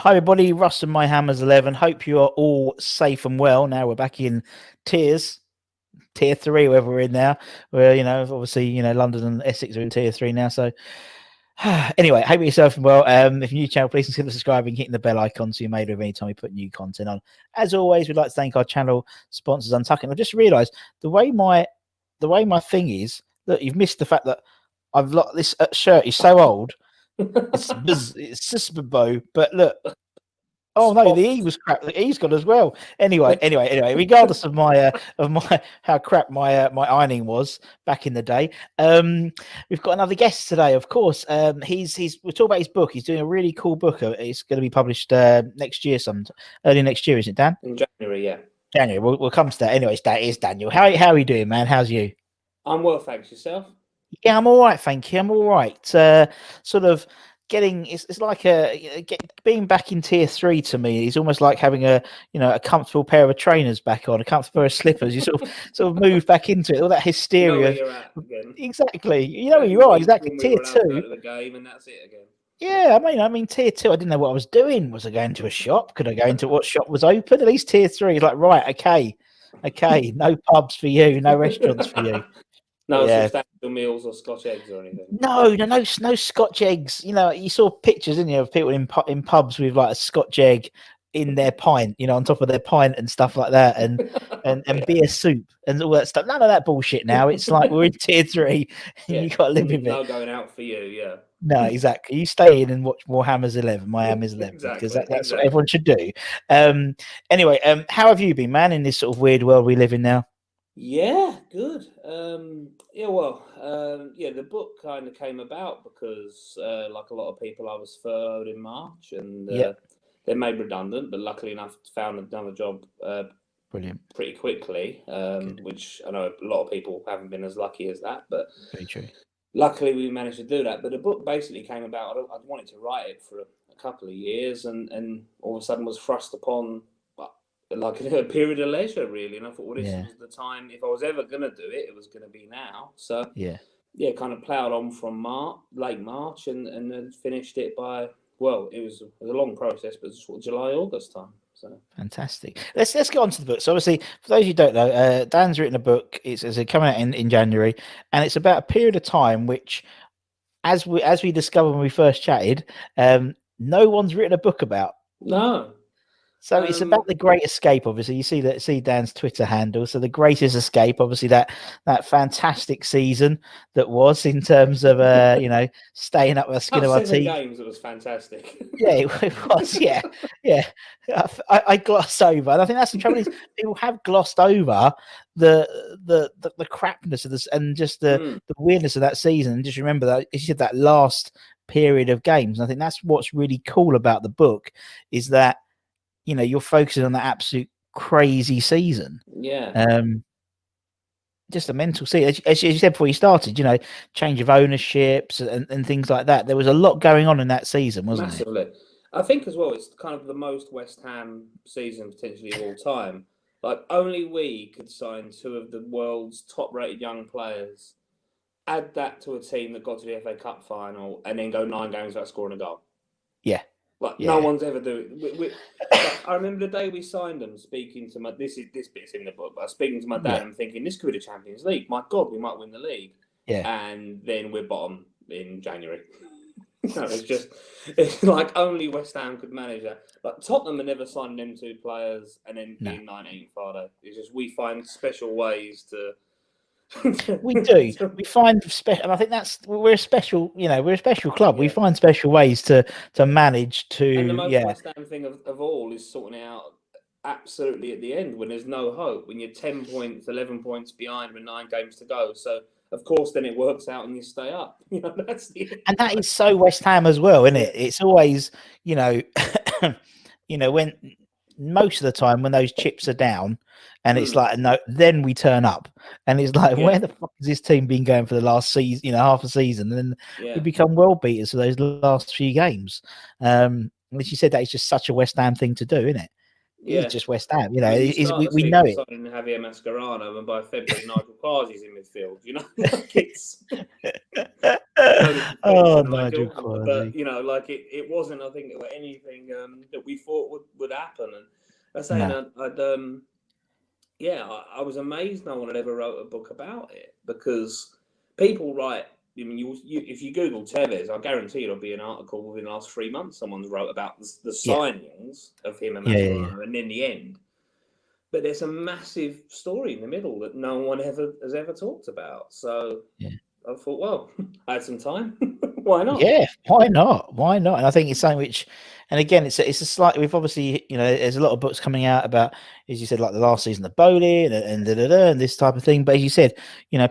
Hi everybody, Russ and My Hammers 11. Hope you are all safe and well. Now we're back in tier 3, wherever we're in now. Where, obviously, London and Essex are in tier 3 now. So anyway, hope you're safe and well. If you're new channel, please consider subscribing, hitting the bell icon so you're made aware anytime we put new content on. As always, we'd like to thank our channel sponsors, Untucking. I just realised the way my thing is, look, you've missed the fact that I've lost this shirt is so old. It's just a bow, but look. Oh no, the E was crap. The E's gone as well. Anyway. Regardless of how crap my ironing was back in the day, we've got another guest today. Of course, we're talking about his book. He's doing a really cool book. It's going to be published next year, early next year, isn't it, Dan? In January, yeah. January. We'll come to that. Anyways, that is Daniel. How are you doing, man? How's you? I'm well, thanks. Yourself? Yeah, I'm all right, thank you. I'm all right. Sort of. It's like being back in tier 3 to me is almost like having a comfortable pair of trainers back on, a comfortable pair of slippers. You sort of move back into it, all that hysteria. You know where you're at again. Exactly, you know where you are. Exactly, tier 2. Go to the game and that's it again. Yeah, I mean, tier 2. I didn't know what I was doing. Was I going to a shop? Could I go into what shop was open? At least tier 3 is like, right, okay, no pubs for you, no restaurants for you. No substantial meals or Scotch eggs or anything. No Scotch eggs. You saw pictures, didn't you, of people in pubs with like a Scotch egg in their pint, on top of their pint and stuff like that, and beer soup and all that stuff. None of that bullshit now. It's like we're in tier 3. And you got to live with it. No going out for you, yeah. No, exactly. You stay in and watch more Hammers 11, My Hammers 11, because that's what everyone should do. Anyway, how have you been, man, in this sort of weird world we live in now? Yeah, good. The book kind of came about because, like a lot of people, I was furloughed in March and they're made redundant, but luckily enough, found another job brilliant pretty quickly, which I know a lot of people haven't been as lucky as that, but very true. Luckily, we managed to do that. But the book basically came about. I wanted to write it for a couple of years, and all of a sudden was thrust upon like a period of leisure, really. And I thought, well, this was the time. If I was ever going to do it, it was going to be now. So kind of ploughed on from late March, and then finished it by, well, it was a long process, but it's July, August time. So fantastic. Let's get on to the book. So obviously, for those who don't know, Dan's written a book. It's coming out in January, and it's about a period of time which, as we discovered when we first chatted, no one's written a book about. No. So it's about the Great Escape. Obviously, you see Dan's Twitter handle. So the Greatest Escape, obviously that fantastic season that was, in terms of staying up with the skin of our teeth. 7 games, it was fantastic. Yeah, it was. Yeah. I glossed over, and I think that's the trouble is people have glossed over the crapness of this and just the weirdness of that season, and just remember that you said that last period of games. And I think that's what's really cool about the book is that. You're focusing on that absolute crazy season. Yeah. Just a mental season. As you said before you started, change of ownerships and things like that. There was a lot going on in that season, wasn't Massively. it? I think as well, it's kind of the most West Ham season potentially of all time. Like, only we could sign 2 of the world's top-rated young players, add that to a team that got to the FA Cup final, and then go 9 games without scoring a goal. Yeah. No one's ever doing it. I remember the day we signed them, speaking to this bit's in the book, but I was speaking to my dad and thinking, this could be the Champions League. My God, we might win the league. Yeah. And then we're bottom in January. It's like only West Ham could manage that. But Tottenham have never signed them 2 players and then being 19th, Friday. It's just we find special ways to. We do. We find special, and I think we're a special. We're a special club. Yeah. We find special ways to manage to. And the most West Ham thing of all is sorting it out absolutely at the end when there's no hope, when you're 10 points, 11 points behind with 9 games to go. So of course, then it works out and you stay up. That's the end. And that is so West Ham as well, isn't it? It's always, when most of the time when those chips are down. And it's like, no, then we turn up. And it's like, where the fuck has this team been going for the last season, half a season? And then we become world beaters for those last few games. As you said, that is just such a West Ham thing to do, isn't it? Yeah. It's just West Ham, we know it. Javier Mascherano, and by February, Nigel Quasi's in midfield, Better to Oh, Nigel Nigel. But Quasi. like it wasn't. I think anything that we thought would happen. And I was saying, No. I was amazed no one had ever wrote a book about it because people write. I mean, if you Google Tevez, I guarantee it'll be an article within the last 3 months. Someone's wrote about the Yeah. signings of him and Yeah. Mascherano, and then the end. But there's a massive story in the middle that no one has ever talked about. So Yeah. I thought, well, I had some time. Why not? Yeah, why not? Why not? And I think it's something which, and again, it's a slight. We've obviously, there's a lot of books coming out about, as you said, like the last season of bowling and this type of thing. But as you said,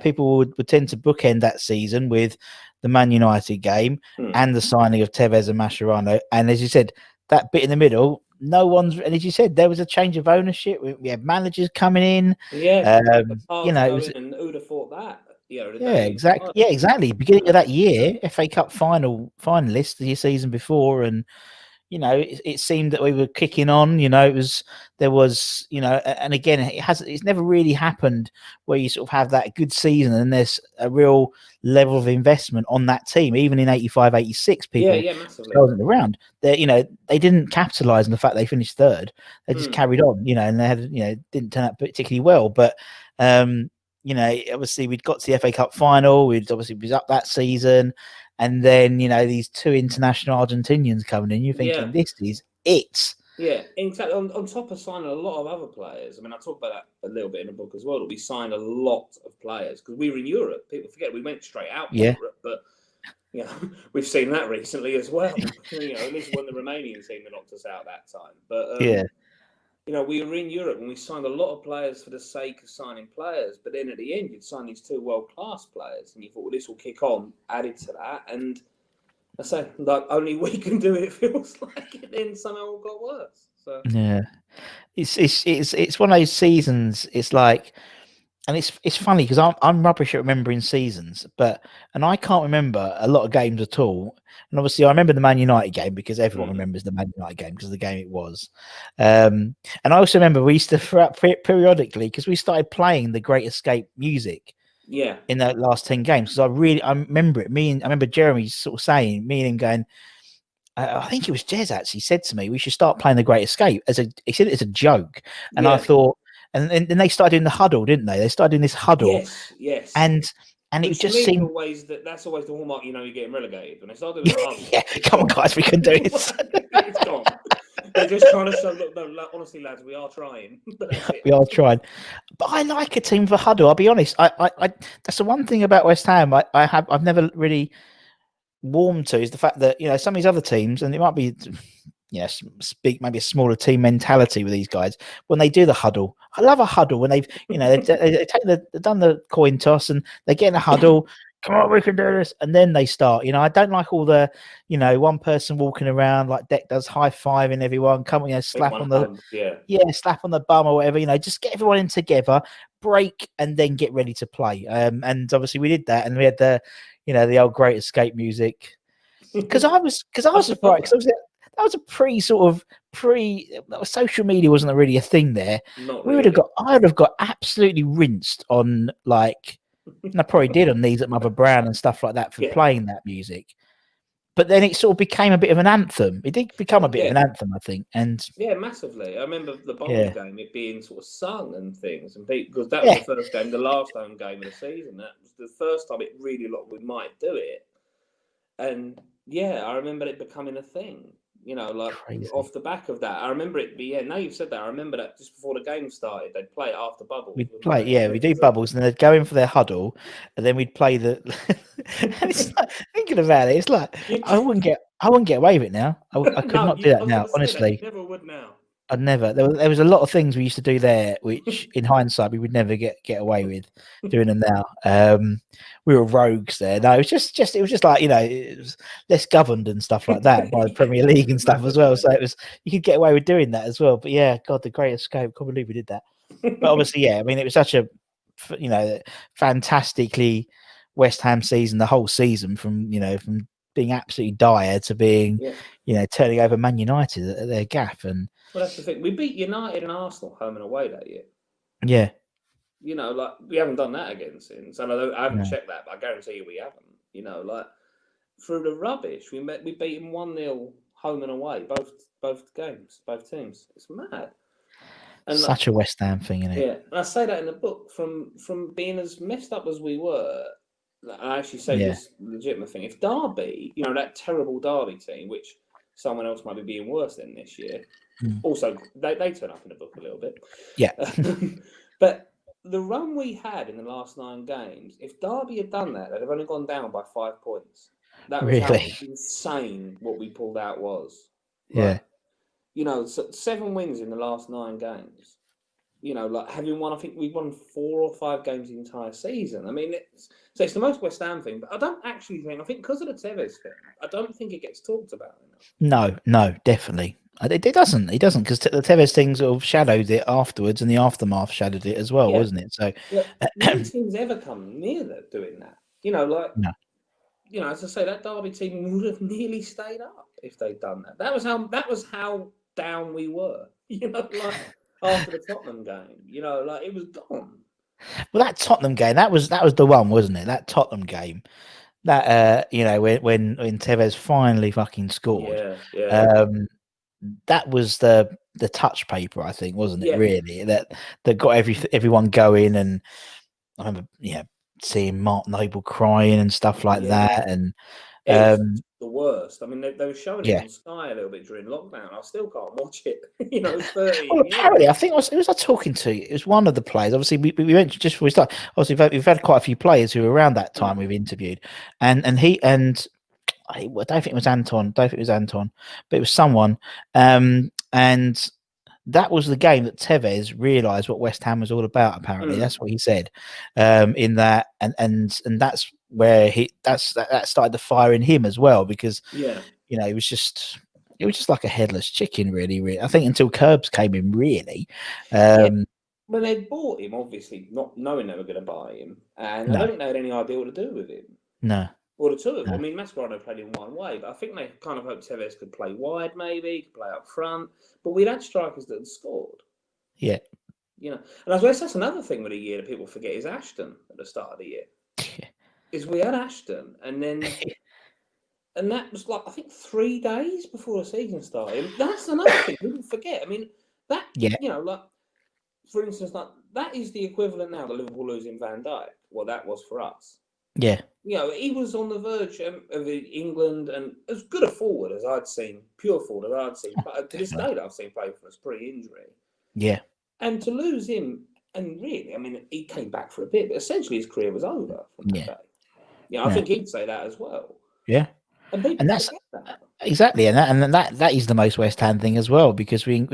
people would tend to bookend that season with the Man United game and the signing of Tevez and Mascherano. And as you said, that bit in the middle, no one's. And as you said, there was a change of ownership. We had managers coming in. Yeah, hard to It go was. in, and who'd have thought that? The Yeah, day exactly. Yeah, exactly. Beginning of that year, FA Cup finalist the season before, and it seemed that we were kicking on. There was, and again, it's never really happened where you sort of have that good season and there's a real level of investment on that team. Even in 85, 86, people yeah, massively. wasn't around. They didn't capitalize on the fact they finished third. They just carried on, and they had, didn't turn out particularly well, but. Obviously we'd got to the FA Cup final. We'd obviously was up that season, and then these two international Argentinians coming in. You're thinking this is it. Yeah, exactly. On top of signing a lot of other players. I mean, I talk about that a little bit in the book as well. That we signed a lot of players because we were in Europe. People forget we went straight out of Europe, but we've seen that recently as well. At least it wasn't the Romanian team that knocked us out that time. But we were in Europe and we signed a lot of players for the sake of signing players. But then at the end, you'd sign these two world-class players and you thought, well, this will kick on, added to that. And I say, like, only we can do it, feels like. And then somehow it got worse. So yeah, it's one of those seasons. It's like, and it's funny because I'm rubbish at remembering seasons, and I can't remember a lot of games at all. And obviously, I remember the Man United game because everyone remembers the Man United game because of the game it was. And I also remember we used to throw up periodically because we started playing the Great Escape music. Yeah. In the last 10 games, because I remember it. I remember Jeremy sort of saying, me and him going. I think it was Jez actually said to me, we should start playing the Great Escape he said it's a joke, and I thought. And then they started doing the huddle, didn't they? They started doing this huddle. Yes. And Which it just to me seemed that's always the hallmark. You're getting relegated when they start doing the huddle. yeah, come on, guys, we can do this. It's gone. They're just trying to show. Look, no, honestly, lads, we are trying. But that's it. We are trying. But I like a team for huddle. I'll be honest. I that's the one thing about West Ham. I've never really warmed to is the fact that some of these other teams, and it might be speak maybe a smaller team mentality with these guys when they do the huddle. I love a huddle when they've they've done the coin toss and they get in a huddle. Come on, we can do this, and then they start. I don't like all the one person walking around like Deck does, high fiving everyone. Come on, slap on the slap on the bum or whatever. Just get everyone in together, break, and then get ready to play. And obviously we did that, and we had the the old Great Escape music. Because I was surprised. That was a pre social media wasn't really a thing there. I would have got absolutely rinsed on and I probably did on these at Mother Brown and stuff like that for playing that music. But then it sort of became a bit of an anthem. It did become a bit of an anthem, I think. And massively. I remember the bowling game, it being sort of sung and things, and because that was the first game, the last home game of the season. That was the first time it really looked we might do it. And I remember it becoming a thing. Crazy. Off the back of that, I remember it. Now you've said that, I remember that just before the game started, they'd play it after bubbles. We'd play, we do bubbles, and they'd go in for their huddle, and then we'd play the. And it's like, thinking about it, it's like I wouldn't get away with it now. I could not do that now, honestly. You never would now. I'd never. There was a lot of things we used to do there, which in hindsight we would never get away with doing them now. We were rogues there. No, it was just like it was less governed and stuff like that by the Premier League and stuff as well. So you could get away with doing that as well. But yeah, God, the Great Escape. Can't believe we did that. But obviously, I mean, it was such a fantastically West Ham season. The whole season from being absolutely dire to being turning over Man United at their gaff. And well, that's the thing. We beat United and Arsenal home and away that year. Yeah. We haven't done that again since. And I haven't checked that, but I guarantee you we haven't. through the rubbish. We beat them 1-0 home and away, both games, both teams. It's mad. And Such a West Ham thing, isn't it? yeah, and I say that in the book from being as messed up as we were. I actually say Yeah. this legitimate thing. If Derby, that terrible Derby team, which someone else might be being worse than this year, also they turn up in the book a little bit. Yeah. But the run we had in the last 9 games, if Derby had done that, they'd have only gone down by 5 points. That was how Really? insane what we pulled out was. Yeah. Like, 7 wins in the last 9 games. Like having won, I think we've won 4 or 5 games the entire season. I mean, it's the most West Ham thing, but I don't actually think, because of the Tevez thing, I don't think it gets talked about enough. No, definitely. It doesn't, because the Tevez thing sort of shadowed it afterwards, and the aftermath shadowed it as well, wasn't it? So, no team's ever come near doing that. no. As I say, that Derby team would have nearly stayed up if they'd done that. That was how down we were. Like after the Tottenham game, like it was gone. Well, that Tottenham game, that was the one, wasn't it? That Tottenham game, that when Tevez finally fucking scored, Yeah. that was the touch paper, I think, wasn't it? Yeah. Really, that got everyone going, and I remember, seeing Mark Noble crying and stuff like that, and it was the worst. I mean, they were showing it yeah. on Sky a little bit during lockdown. I still can't watch it. 30 Well, apparently, I think who was I talking to? It was one of the players. Obviously, we mentioned just before we start. Obviously, we've had quite a few players who were around that time we've interviewed, and I don't think it was Anton. Don't think it was Anton, but it was someone. And that was the game that Tevez realised what West Ham was all about. Apparently, that's what he said. In that, and that's where that started the fire in him as well, because it was just like a headless chicken, really. I think until Curbs came in, really. When they bought him, obviously not knowing they were going to buy him, and I don't think they had any idea what to do with him. No. Or the two of them. I mean, Mascherano played in one way, but I think they kind of hoped Tevez could play wide, maybe, could play up front. But we'd had strikers that had scored. Yeah. And I guess that's another thing with the year that people forget is Ashton at the start of the year. Is we had Ashton, and then... And that was like, I think 3 days before the season started. That's another thing people forget. I mean, that, like, for instance, like, that is the equivalent now to Liverpool losing Van Dijk. Well, that was for us. Yeah. He was on the verge of England, and as good a forward as I'd seen, pure forward as I'd seen, but to this day I've seen play for us pre-injury. Yeah. And to lose him, and really, I mean, he came back for a bit, but essentially his career was over from that day. I think he'd say that as well. Yeah. And that's that. Exactly, and that is the most West Ham thing as well, because we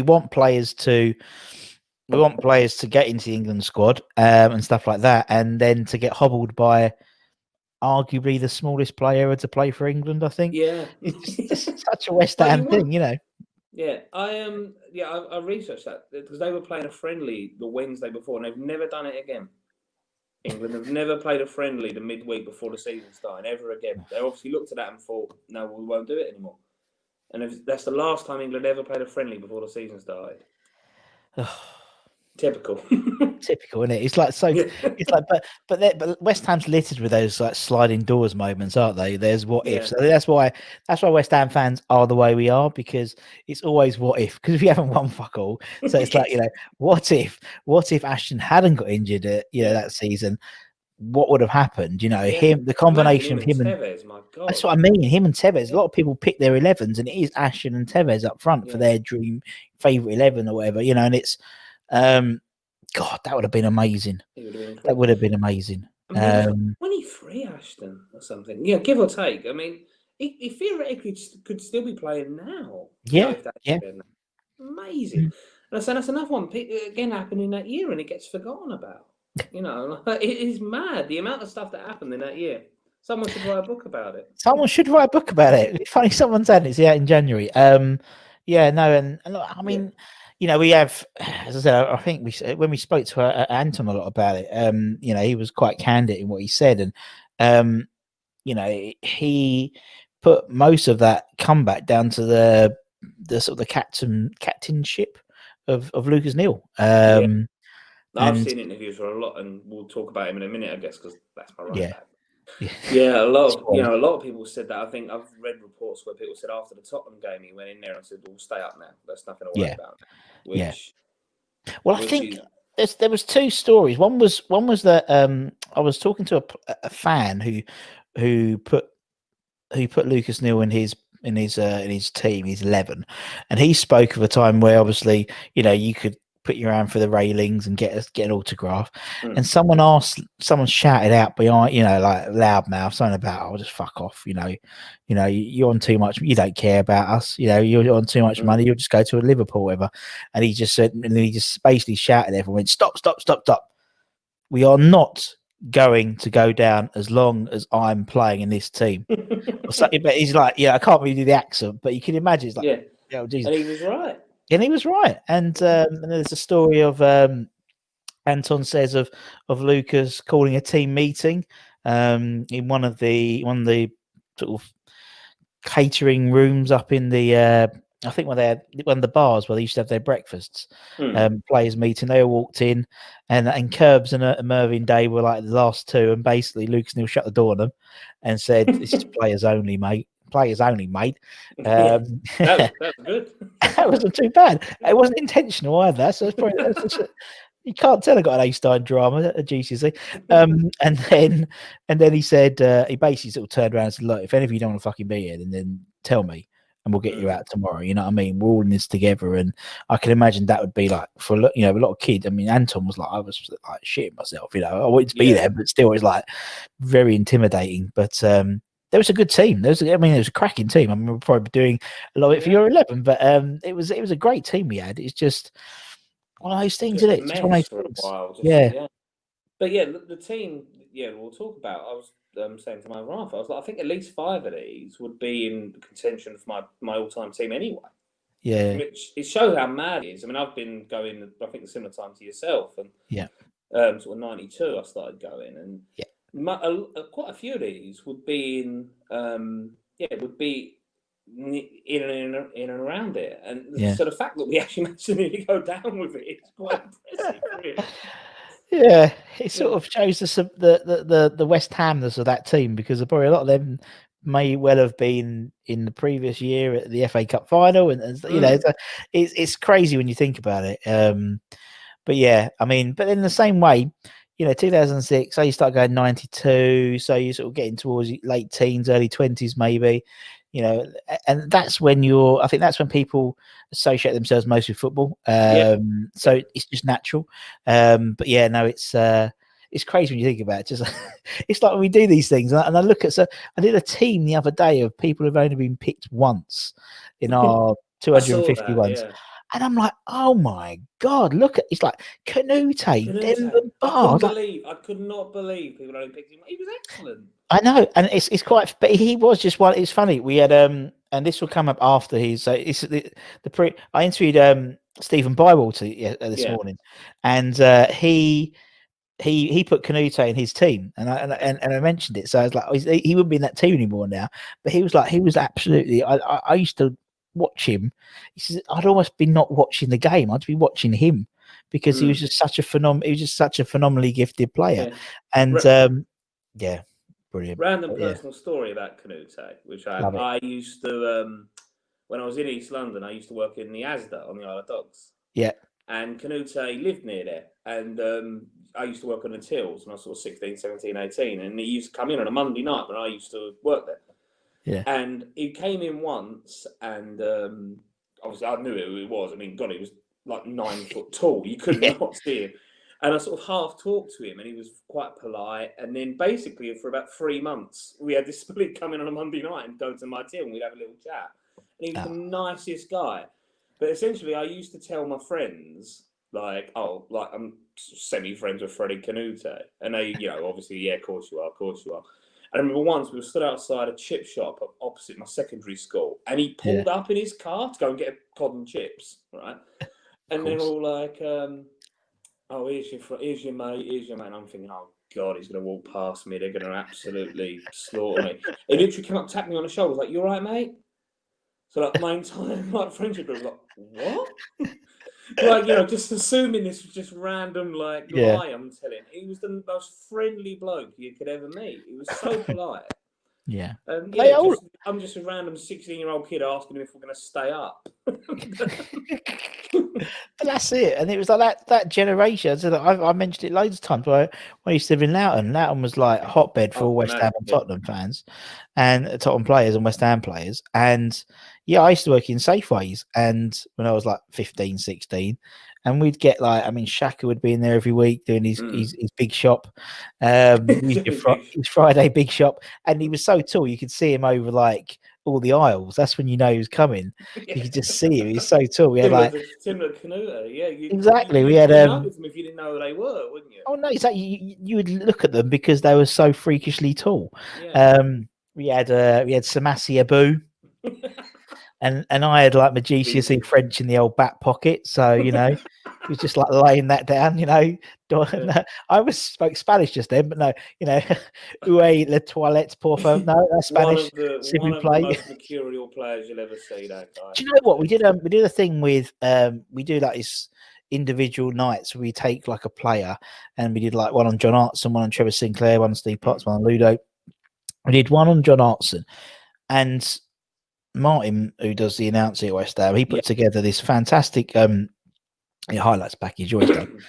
want players to get into the England squad and stuff like that, and then to get hobbled by arguably the smallest player ever to play for England. I think. Yeah, it's just such a West Ham thing, Yeah, I researched that because they were playing a friendly the Wednesday before, and they've never done it again. England have never played a friendly the midweek before the season started, ever again. They obviously looked at that and thought, no, we won't do it anymore. And that's the last time England ever played a friendly before the season started. Typical. Typical, isn't it? It's like it's like, but West Ham's littered with those like sliding doors moments, aren't they? There's what ifs. So that's why West Ham fans are the way we are, because it's always what if, because we haven't won fuck all. So it's like, what if Ashton hadn't got injured that season? What would have happened? The combination of him and Tevez, my God. That's what I mean. Him and Tevez. A lot of people pick their 11s, and it is Ashton and Tevez up front for their dream favorite 11 or whatever. And it's God, that would have been amazing. That would have been amazing. I mean, 23 Ashton or something. Yeah, give or take. I mean, he theoretically could still be playing now. Yeah. Amazing. And so that's another one. Again, happened in that year, and it gets forgotten about. It is mad the amount of stuff that happened in that year. Someone should write a book about it. Someone should write a book about it. It's funny, someone said it's out in January. And look, I mean, we have, as I said, I think when we spoke to Anton a lot about it, he was quite candid in what he said, and he put most of that comeback down to the sort of the captainship of Lucas Neal. I've seen interviews for a lot, and we'll talk about him in a minute, I guess, because that's my right back. Yeah, a lot of people said that. I think I've read reports where people said after the Tottenham game he went in there and said, "We'll stay up now. There's nothing to worry about now." Yeah. Which, Well, I think there was two stories. One was that I was talking to a fan who put Lucas Neal in his team, his 11, and he spoke of a time where obviously you could put your hand for the railings and get an autograph, and someone shouted out behind, like loudmouth, something about, "Oh, just fuck off, you're on too much, you don't care about us, you're on too much money, you'll just go to a Liverpool, whatever." And he just said, and he just basically shouted at everyone, "Stop, stop, stop, stop. We are not going to go down as long as I'm playing in this team." Or something, but he's like, I can't really do the accent, but you can imagine it's like, Jesus. And he was right. And there's a story of Anton says of Lucas calling a team meeting in one of the sort of catering rooms up in the I think one of the bars where they used to have their breakfasts. Players meeting. They all walked in, and Curbs and Mervyn Day were like the last two, and basically Lucas Neal shut the door on them and said, "This is players only, mate. Players only, mate." That was good. That wasn't too bad. It wasn't intentional either. So it's probably you can't tell I got an A-star drama at GCSE. And then he said, he basically sort of turned around and said, "Look, if any of you don't want to fucking be here, then tell me and we'll get you out tomorrow." You know what I mean? We're all in this together. And I can imagine that would be like for a lot of kids. I mean, Anton was like, I was like shitting myself, I wanted to be there, but still it's like very intimidating. But there was a good team. There was a cracking team. I mean, we're probably doing a lot of it for your 11, but it was a great team we had. It's just one of those things, isn't it? Just one of those for things. A while. But the team, we'll talk about. I was saying to my wife, I was like, I think at least 5 of these would be in contention for my all-time team anyway. Yeah. Which it shows how mad it is. I mean, I've been going, I think, a similar time to yourself, and sort of 92, I started going, and quite a few of these would be in, would be in and around it, and so the fact that we actually managed to nearly go down with it is quite impressive, really. Yeah, it sort of shows us the West Hamness of that team, because probably a lot of them may well have been in the previous year at the FA Cup final, and it's crazy when you think about it. But yeah, I mean, but in the same way, 2006, so you start going 92, so you're sort of getting towards late teens, early 20s, maybe, and that's when I think that's when people associate themselves most with football. So it's just natural. But yeah, no, it's crazy when you think about it. Just it's like when we do these things, and I look at, I did a team the other day of people who've only been picked once in our 250 ones. And I'm like, oh my God, look at, it's like Canute. Denver Bar. I could not believe people only picked him. He was excellent. I know, and it's quite, but he was just one. It's funny. We had and this will come up after so it's I interviewed Stephen Bywater this morning, and he put Canute in his team, and I mentioned it. So I was like, he wouldn't be in that team anymore now. But he was absolutely. I used to watch him. He says I'd almost be not watching the game. I'd be watching him, because he was just such a phenomenally gifted player, and brilliant. Random personal story about Canute, which I used to when I was in East London. I used to work in the Asda on the Isle of Dogs. Yeah. And Canute lived near there, and I used to work on the tills when I was sort of 16, 17, 18, and he used to come in on a Monday night when I used to work there. Yeah. And he came in once, and obviously I knew who he was. I mean, God, he was like 9 foot tall. You could not see him. And I sort of half talked to him, and he was quite polite. And then basically for about 3 months, we had this split come in on a Monday night and go to my till, and we'd have a little chat. And he was the nicest guy. But essentially, I used to tell my friends, I'm semi-friends with Freddie Canute. And they, obviously, of course you are, of course you are. I remember once we were stood outside a chip shop opposite my secondary school, and he pulled up in his car to go and get a cod and chips, right? And they're all like, oh, here's your mate, And I'm thinking, oh, God, he's going to walk past me. They're going to absolutely slaughter me. He literally came up, tapped me on the shoulder, was like, "You all right, mate?" So my entire friendship group was like, "What?" Like, just assuming this was just random, like, Yeah. lie I'm telling. He was the most friendly bloke you could ever meet. He was so polite. Yeah. And They all I'm just a random 16-year-old kid asking him if we're going to stay up. But that's it, and it was like that generation. So I mentioned it loads of times. When I used to live in Loughton, Loughton was like a hotbed for I all can West Ham imagine. and Tottenham fans, and Tottenham players and West Ham players. And yeah, I used to work in Safeways, and when I was like 15, 16, and we'd get like, I mean, Shaka would be in there every week doing his big shop, his Friday big shop, and he was so tall you could see him over like all the aisles. That's when you know he was coming. Yeah. You could just see him. He's so tall. We had similar to Canuta, yeah. Exactly. We You had notice them if you didn't know who they were, wouldn't you? Oh no, exactly. You would look at them because they were so freakishly tall. Yeah. We had Samasi Abu, and I had like my GCSE French in the old back pocket. So he was just like laying that down. Yeah. I spoke Spanish just then, but no, "Où la toilette, por favor?" No, that's Spanish. One of the most mercurial players you'll ever see. That guy. Do you know what we did? We did a thing with we do like this individual nights where we take like a player, and we did like one on John Hartson, one on Trevor Sinclair, one on Steve Potts, one on Ludo. We did one on John Hartson, and Martin, who does the announcing at West Ham, he put together this fantastic highlights package. Always done.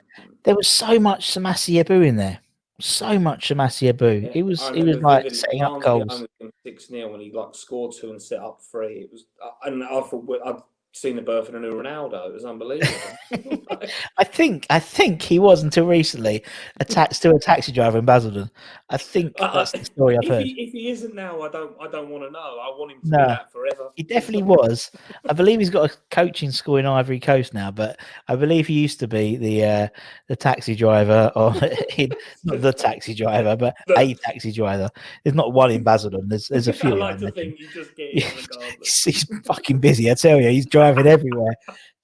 There was so much Samasi Abu in there. So much Samasi Abu. Yeah. He was like setting up goals. 6-0 when he like scored 2 and set up 3. It was, and I thought I'd seen the birth of a new Ronaldo. It was unbelievable. I think he was until recently attached to a taxi driver in Basildon. I think that's the story I've heard. If he isn't now, I don't want to know. I want him to be No, that forever. he definitely was. I believe he's got a coaching school in Ivory Coast now, but I believe he used to be the taxi driver, or not the taxi driver, but a taxi driver. There's not one in Basildon. There's a few. I like to think you just get in regardless. He's fucking busy, I tell you. He's driving everywhere.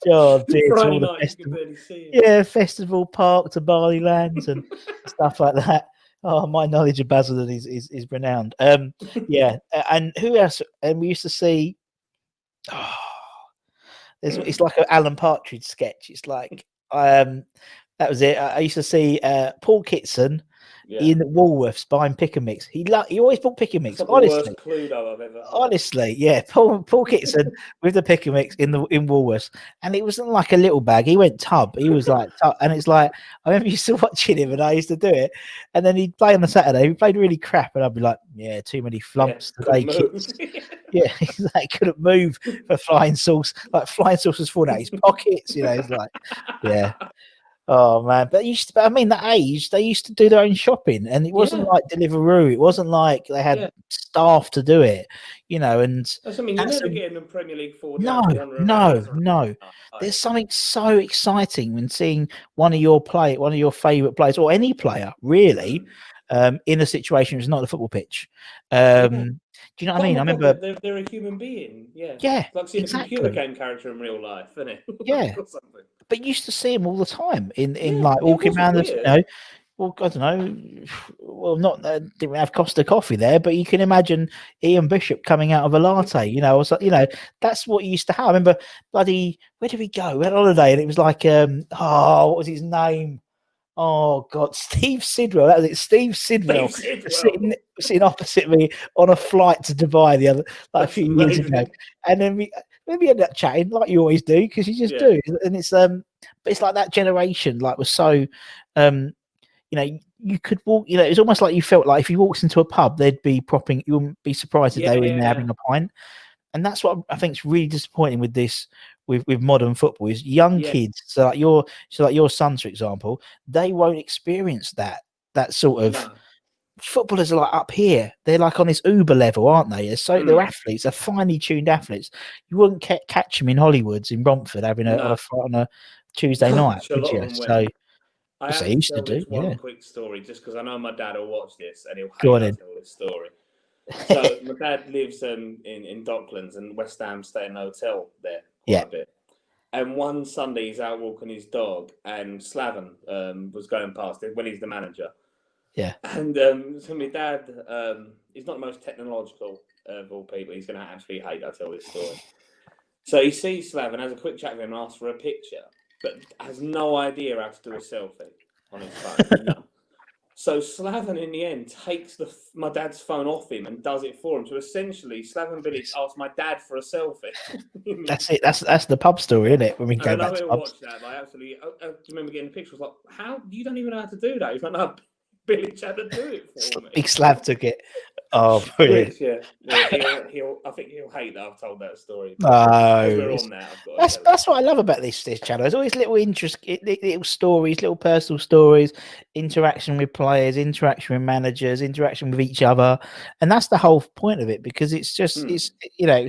Oh dear, Friday to all the night, festival, you can barely see him. Yeah, Festival Park to Barley Lands and stuff like that. Oh, my knowledge of Basildon is renowned. Yeah, and who else? And we used to see. Oh, it's like an Alan Partridge sketch. It's like that was it. I used to see Paul Kitson in Woolworths buying pick and mix. He always bought pick and mix. Honestly, the worst Cluedo I've ever heard. Honestly, yeah. Paul Kitson with the pick and mix in Woolworths, and it wasn't like a little bag. He went tub. He was like tub, and it's like I remember used to watching him, and I used to do it. And then he'd play on the Saturday. He played really crap, and I'd be like, "Yeah, too many flumps today, kids." Yeah, he's like couldn't move for flying sauce. Like flying sauce was falling out his pockets. It's like, yeah. Oh man, but I mean, that age they used to do their own shopping, and it wasn't like Deliveroo. It wasn't like they had staff to do it, And I mean, you never get in the Premier League 4. No. There's something so exciting when seeing one of your favourite players, or any player really, in a situation which is not the football pitch. Do you know what I mean? I remember they're a human being. Yeah, it's like seeing a computer game character in real life, isn't it? Yeah. But you used to see him all the time in like walking around the, well, I don't know. Well, not didn't have Costa coffee there, but you can imagine Ian Bishop coming out of a latte. That's what you used to have. I remember, where did we go? We had a holiday, and it was like, what was his name? Oh God, Steve Sidwell. That was it. Steve Sidwell. Sitting opposite me on a flight to Dubai a few years ago, and then we ended up chatting like you always do, because you just do, and it's but it's like that generation was so you could walk, it was almost like you felt like if you walked into a pub, they'd be propping, you wouldn't be surprised if they were in there having a pint. And that's what I think is really disappointing with this, with modern football, is young kids. So like your sons, for example, they won't experience that sort of footballers are like up here. They're like on this Uber level, aren't they? They're athletes, they're finely tuned athletes. You wouldn't catch them in Hollywoods in Romford having on a Tuesday night, would you? So I have to tell this one quick story, just because I know my dad will watch this and he'll hate I tell this story. So my dad lives in Docklands, and West Ham stay in a hotel there quite a bit. And one Sunday he's out walking his dog, and Slaven was going past it when he's the manager. Yeah. And so my dad, he's not the most technological of all people. He's going to actually hate I tell this story. So he sees Slaven, has a quick chat with him, and asks for a picture. but has no idea how to do a selfie on his phone. No. So Slaven, in the end, takes my dad's phone off him and does it for him. So essentially, Slaven Village asked my dad for a selfie. That's it. That's the pub story, isn't it? When we go back to pubs. Watched that. Like, absolutely, I remember getting the picture. I was like, "How you don't even know how to do that?" He's like, "No, Village had to do it for me." Big Slav took it. Oh, brilliant. Which, I think he'll hate that I've told that story. No, that's what I love about this channel. There's always little stories, little personal stories, interaction with players, interaction with managers, interaction with each other, and that's the whole point of it. Because it's just it's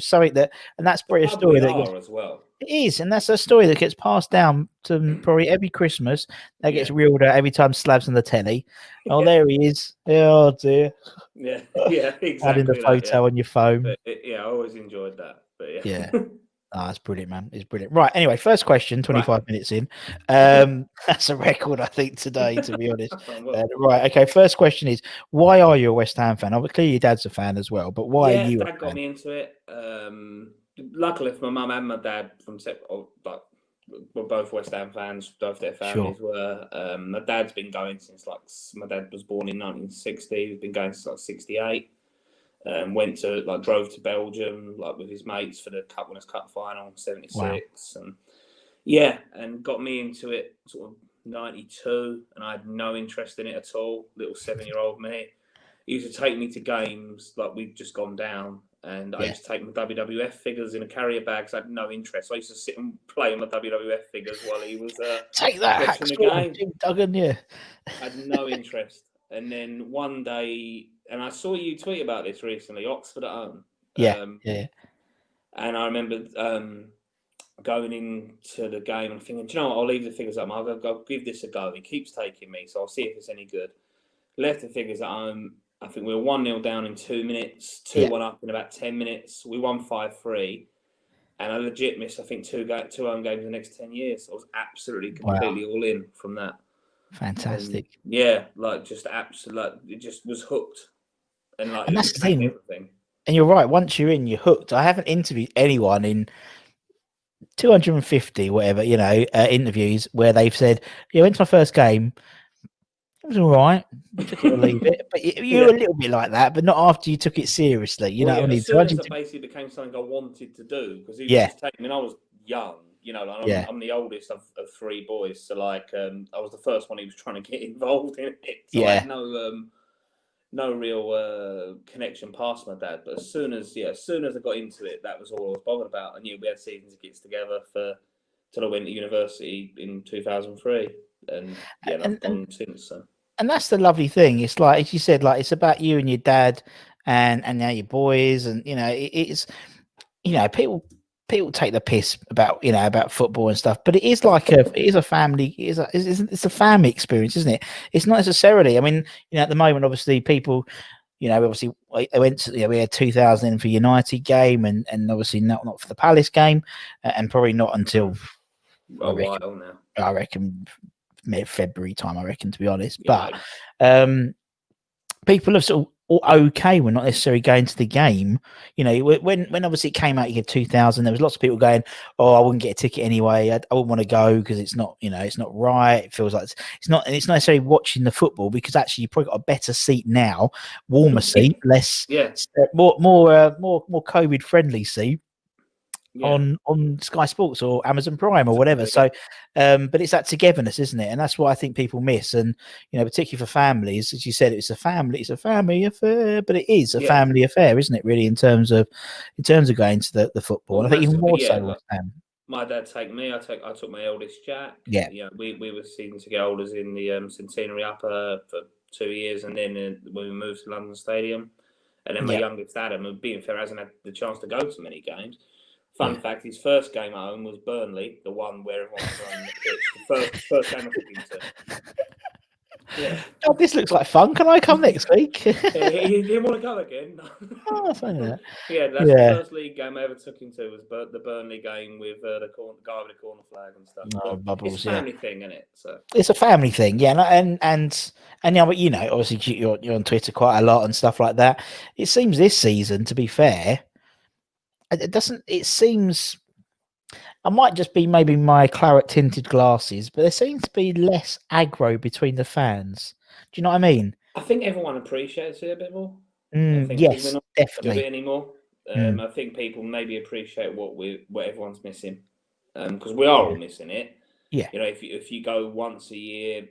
something that, and that's probably a story that gets, as well. It is, and that's a story that gets passed down to probably every Christmas. That gets reeled out every time Slav's on the telly. Oh, there he is. Oh dear. Yeah, exactly. Adding the photo on your phone. But, I always enjoyed that. But yeah. Oh, that's brilliant, man. It's brilliant. Right. Anyway, first question, 25 minutes in. That's a record, I think, today, to be honest. Right. Okay. First question is, why are you a West Ham fan? Clearly, your dad's a fan as well, but why are you? Dad got me into it. Luckily for my mum and my dad, we're both West Ham fans. Both their families were. My dad's been going since my dad was born in 1960. He's been going since 68. Drove to Belgium with his mates for the Winners' Cup final in 76. Wow. And got me into it sort of 92, and I had no interest in it at all. Little 7-year-old me. He used to take me to games we'd just gone down. And I used to take my WWF figures in a carrier bag because I had no interest. So I used to sit and play my WWF figures while he was take that watching the game. Jim Duggan, I had no interest. And then one day, and I saw you tweet about this recently, Oxford at home. And I remember going into the game and thinking, do you know what? I'll leave the figures at home. I'll give this a go. He keeps taking me, so I'll see if it's any good. Left the figures at home. I think we were 1-0 down in 2 minutes, 2-1 up in about 10 minutes. We won 5-3. And I legit missed, I think, two home games in the next 10 years. I was absolutely, completely all in from that. Fantastic. And, it just was hooked. And that's the thing. Everything. And you're right, once you're in, you're hooked. I haven't interviewed anyone in 250, interviews where they've said, I went to my first game. It was all right. You took it or leave it. But you're a little bit like that, but not after you took it seriously. You know what I mean? As soon as it basically became something I wanted to do, because he was just taking me, I was young, I'm the oldest of 3 boys. So I was the first one he was trying to get involved in it. So I had no real connection past my dad. But as soon as I got into it, that was all I was bothered about. And we had season tickets together till I went to university in 2003. And I've gone since. So. And that's the lovely thing. It's like, as you said, it's about you and your dad and now your boys. And, it's, people take the piss about football and stuff, but it is a family, it's a family experience, isn't it? It's not necessarily, at the moment, obviously people, obviously they went to, we had 2000 for United game and obviously not for the Palace game and probably not until a while now. I reckon mid-February time, to be honest. But people are sort of okay. We're not necessarily going to the game. When obviously it came out, you had 2000. There was lots of people going, "Oh, I wouldn't get a ticket anyway. I wouldn't want to go because it's not, it's not right. It feels like it's not. And it's not necessarily watching the football because actually you've probably got a better seat now, warmer seat, less, more COVID friendly seat." On Sky Sports or Amazon Prime or whatever. So, but it's that togetherness, isn't it? And that's what I think people miss. And particularly for families, as you said, it's a family affair, but it is a family affair, isn't it? Really, in terms of going to the football. Well, and I think even more so. My dad take me. I took my eldest Jack. Yeah. We were season ticket holders in the Centenary Upper for 2 years, and then when we moved to London Stadium, and then my youngest Adam, who being fair hasn't had the chance to go to many games. Fun fact, his first game at home was Burnley, the one where everyone was on the pitch. The first game I took him to. Yeah. Oh, this looks like fun. Can I come next week? He didn't want to go again. Oh, funny that. That's the first league game I ever took him to, was the Burnley game with the guy with the corner flag and stuff. Oh, bubbles, it's a family thing, isn't it? So it's a family thing, but obviously you're on Twitter quite a lot and stuff like that. It seems this season, to be fair, it seems I might just be maybe my claret tinted glasses, but there seems to be less aggro between the fans. Do you know what I mean? I think everyone appreciates it a bit more. I think because we're Yes, not do it definitely. anymore. Mm, I think people maybe appreciate what everyone's missing, because we are all missing it. yeah, You know, if you go once a year,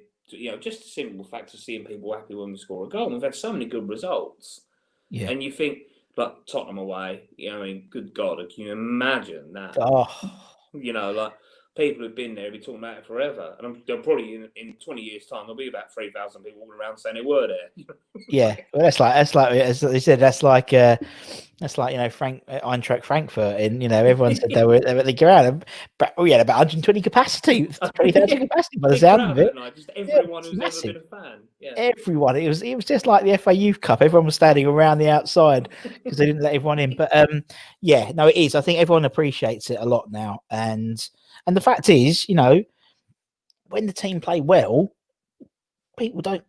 just a simple fact of seeing people happy when we score a goal. And we've had so many good results, yeah. and you think like Tottenham away. I mean, good God, can you imagine that? Oh, Like people who've been there, be talking about it forever, and they'll probably in 20 years' time there'll be about 3,000 people walking around saying they were there. yeah. Well, that's like as they said. That's like Frank Eintracht Frankfurt, and everyone said they were at the ground, but we had about 120 capacity, 20,000 Yeah, capacity by the big sound of crowd it. that night. Just Yeah, everyone it's who's ever massive. been a fan. Yeah. Everyone. It was just like the FA Youth Cup. Everyone was standing around the outside because they didn't let everyone in. But yeah, no, it is. I think everyone appreciates it a lot now, and the fact is, when the team play well, people don't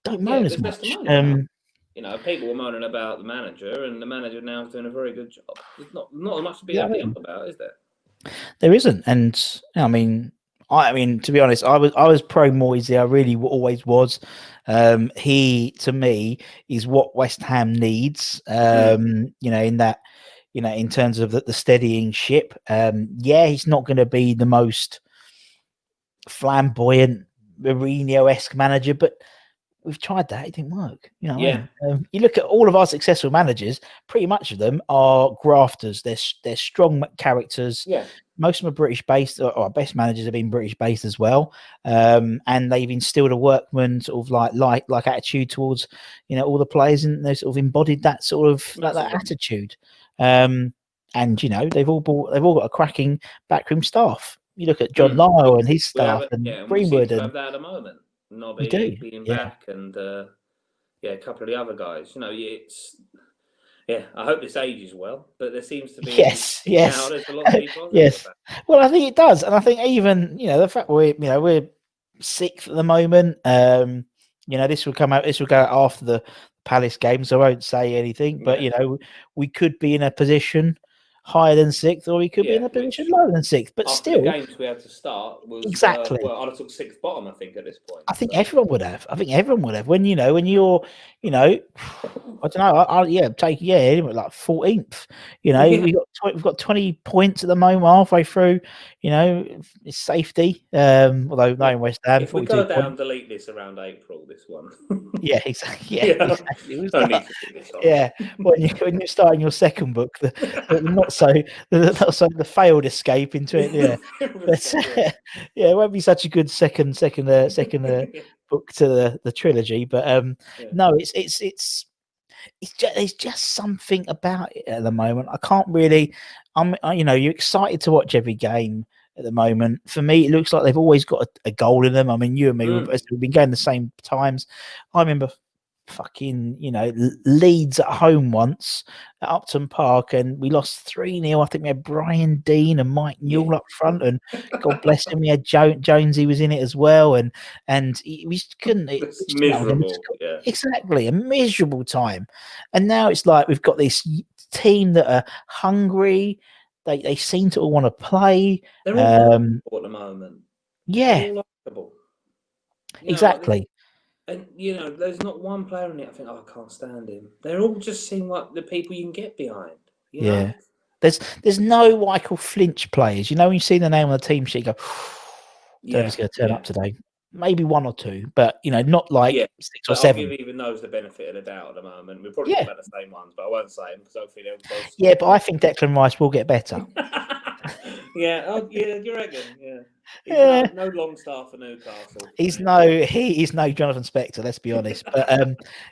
Yeah, moan as there's less to much. moan about. People were moaning about the manager, and the manager now is doing a very good job. There's not much to be Yeah, I happy mean, about, is there? there isn't, and I mean, to be honest, I was pro Moisey. I really always was. He to me is what West Ham needs. In that, in terms of the steadying ship. Yeah, he's not going to be the most flamboyant Mourinho-esque manager, but we've tried that. It didn't work. You know what I Yeah, mean? You look at all of our successful managers, pretty much of them are grafters. They're strong characters. yeah. Most of them are British based, or our best managers have been British based as well. And they've instilled a workman sort of like attitude towards, all the players, and they sort of embodied that sort of that Massively. attitude. And they've all got a cracking backroom staff. You look at John Lyle and his We have staff it, and yeah, and we seem Greenwood, to have and that at the moment. we do. Nobby being Yeah. back, and a couple of the other guys. It's I hope this ages well, but there seems to be Yes, now. yes, There's a lot to be positive yes. about. Well, I think it does, and I think even the fact we're sixth at the moment. This will come out. This will go out after the Palace game, so I won't say anything. But Yeah, we could be in a position higher than sixth, or we could be in yeah. a position Which lower than sixth. But after the still, games we had to start was exactly. I'd have took sixth bottom. I think at this point. I think So everyone would have. I think everyone would have. When you're, I don't know. Like 14th. yeah, We've got 20 points at the moment, halfway through. It's safety. Although yeah. knowing West Ham, If we 42 go down, points. delete this around April. This one. Yeah, exactly. Yeah, Yeah, exactly. It was don't need like, to do this on. yeah, when you're starting your second book, the not so the failed escape into it. Yeah, but yeah, it won't be such a good second book to the trilogy. But Yeah. no, it's just something about it at the moment. I can't really. You're excited to watch every game at the moment. For me, it looks like they've always got a goal in them. I mean, you and me, we've been going the same times. I remember fucking Leeds at home once at Upton Park, and we lost 3-0. I think we had Brian Dean and Mike Yeah. Newell up front, and God bless him, we had Jonesy was in it as well, and we just couldn't. It's miserable. Yeah. Exactly, a miserable time. And now it's like we've got this team that are hungry. They seem to all want to play. They're all likable at the moment. They're Yeah, all likable. exactly. There's not one player in it I think, oh, I can't stand him. They all just seem like the people you can get behind. Yeah. There's no what I call flinch players. When you see the name on the team sheet, you go, don't know if Yeah. he's going to turn up today. Maybe one or two, but not Yeah. like 6 or But I'll give 7. even those the benefit of the doubt at the moment. We're probably Yeah, talking about the same ones, but I won't say them because hopefully they'll both yeah, stop. but I think Declan Rice will get better. Yeah. Oh, yeah. You reckon? Yeah. He's Yeah, no Longstaff for Newcastle. he is no Jonathan Spector. Let's be honest, but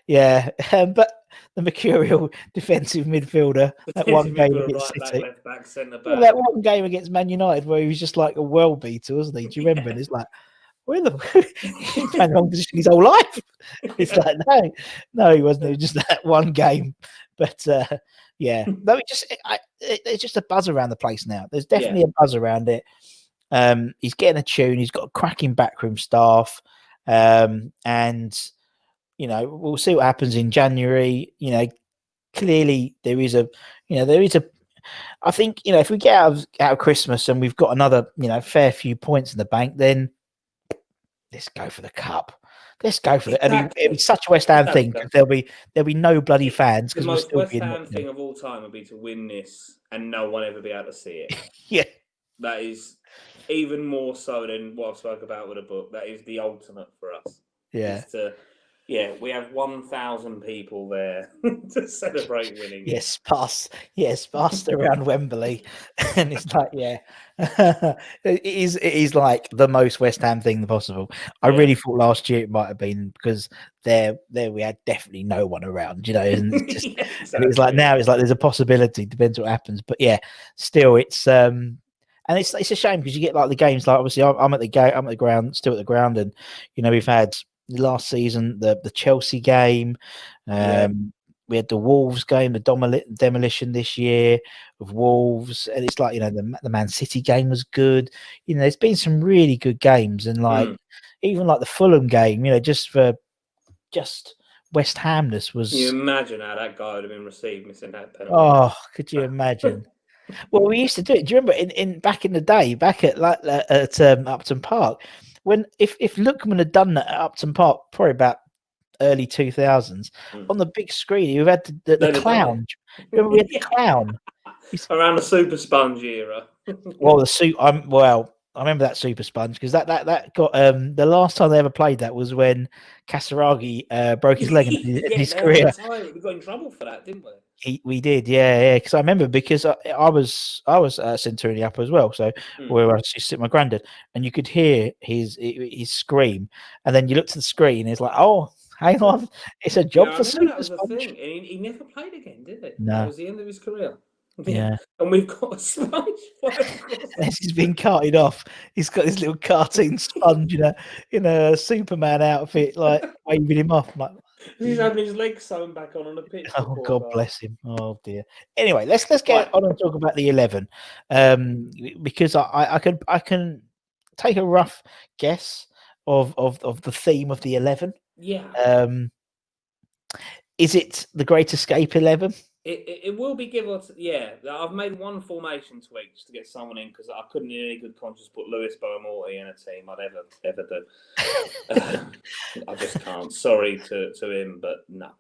yeah, but the mercurial defensive midfielder, that one Defensive game midfielder, against right back, City. left back, centre Well, back. that one game against Man United where he was just like a world beater, wasn't he? Do you remember? Yeah. And it's like, where he's playing the wrong position his whole life. It's Yeah. like, no, he wasn't. It was just that one game. But yeah, no, there's just a buzz around the place now. There's definitely a buzz around it. He's getting a tune. He's got a cracking backroom staff, and we'll see what happens in January. Clearly there is a I think, if we get out of Christmas and we've got another, fair few points in the bank, then let's go for the cup. Let's go for it. It'd be such a West Ham thing because there'll be no bloody fans The because we'll most still West be in. Ham thing of all time would be to win this and no one ever be able to see it. Yeah. That is even more so than what I spoke about with the book. That is the ultimate for us. Yeah. We have 1,000 people there to celebrate winning. Yes, pass around Wembley, and it's like, it is like the most West Ham thing possible. I really thought last year it might have been because there we had definitely no one around, and it's just, exactly. And it's like now it's like there's a possibility, depends what happens, but still it's and it's a shame because you get like the games, like obviously I'm at the ground, still at the ground, and we've had last season the Chelsea game. We had the Wolves game, the demolition this year of Wolves, and it's like the Man City game was good. There's been some really good games, and like even like the Fulham game, just West Hamness was. Can you imagine how that guy would have been received missing that penalty? Oh, could you imagine? Well, we used to do it. Do you remember in back in the day, back at Upton Park, when if Lookman had done that at Upton Park, probably about early 2000s, on the big screen, you had the clown. Remember we had the clown around the Super Sponge era. Well, I remember that Super Sponge because that got the last time they ever played that was when Kasaragi broke his leg in his career. We got in trouble for that, didn't we? We did, yeah. Because I remember because I was Centurion Upper as well, so where I used to sit with my granddad, and you could hear his scream, and then you looked at the screen, and it's like, oh, hang on, it's a job for Super that was Sponge. The thing. And he never played again, did he? No, that was the end of his career. Yeah. And we've got a sponge. He's been carted off. He's got his little cartoon sponge in a Superman outfit, like waving him off. Like, he's having his legs sewn back on the pitch. Oh, God bless him. Oh dear. Anyway, let's get on and talk about the 11, because I can take a rough guess of the theme of the 11. Yeah. Is it the Great Escape 11? It will be give us. Yeah, I've made one formation tweak just to get someone in because I couldn't in any good conscience put Lewis Boamorty in a team I'd ever do. I just can't. Sorry to him, but no.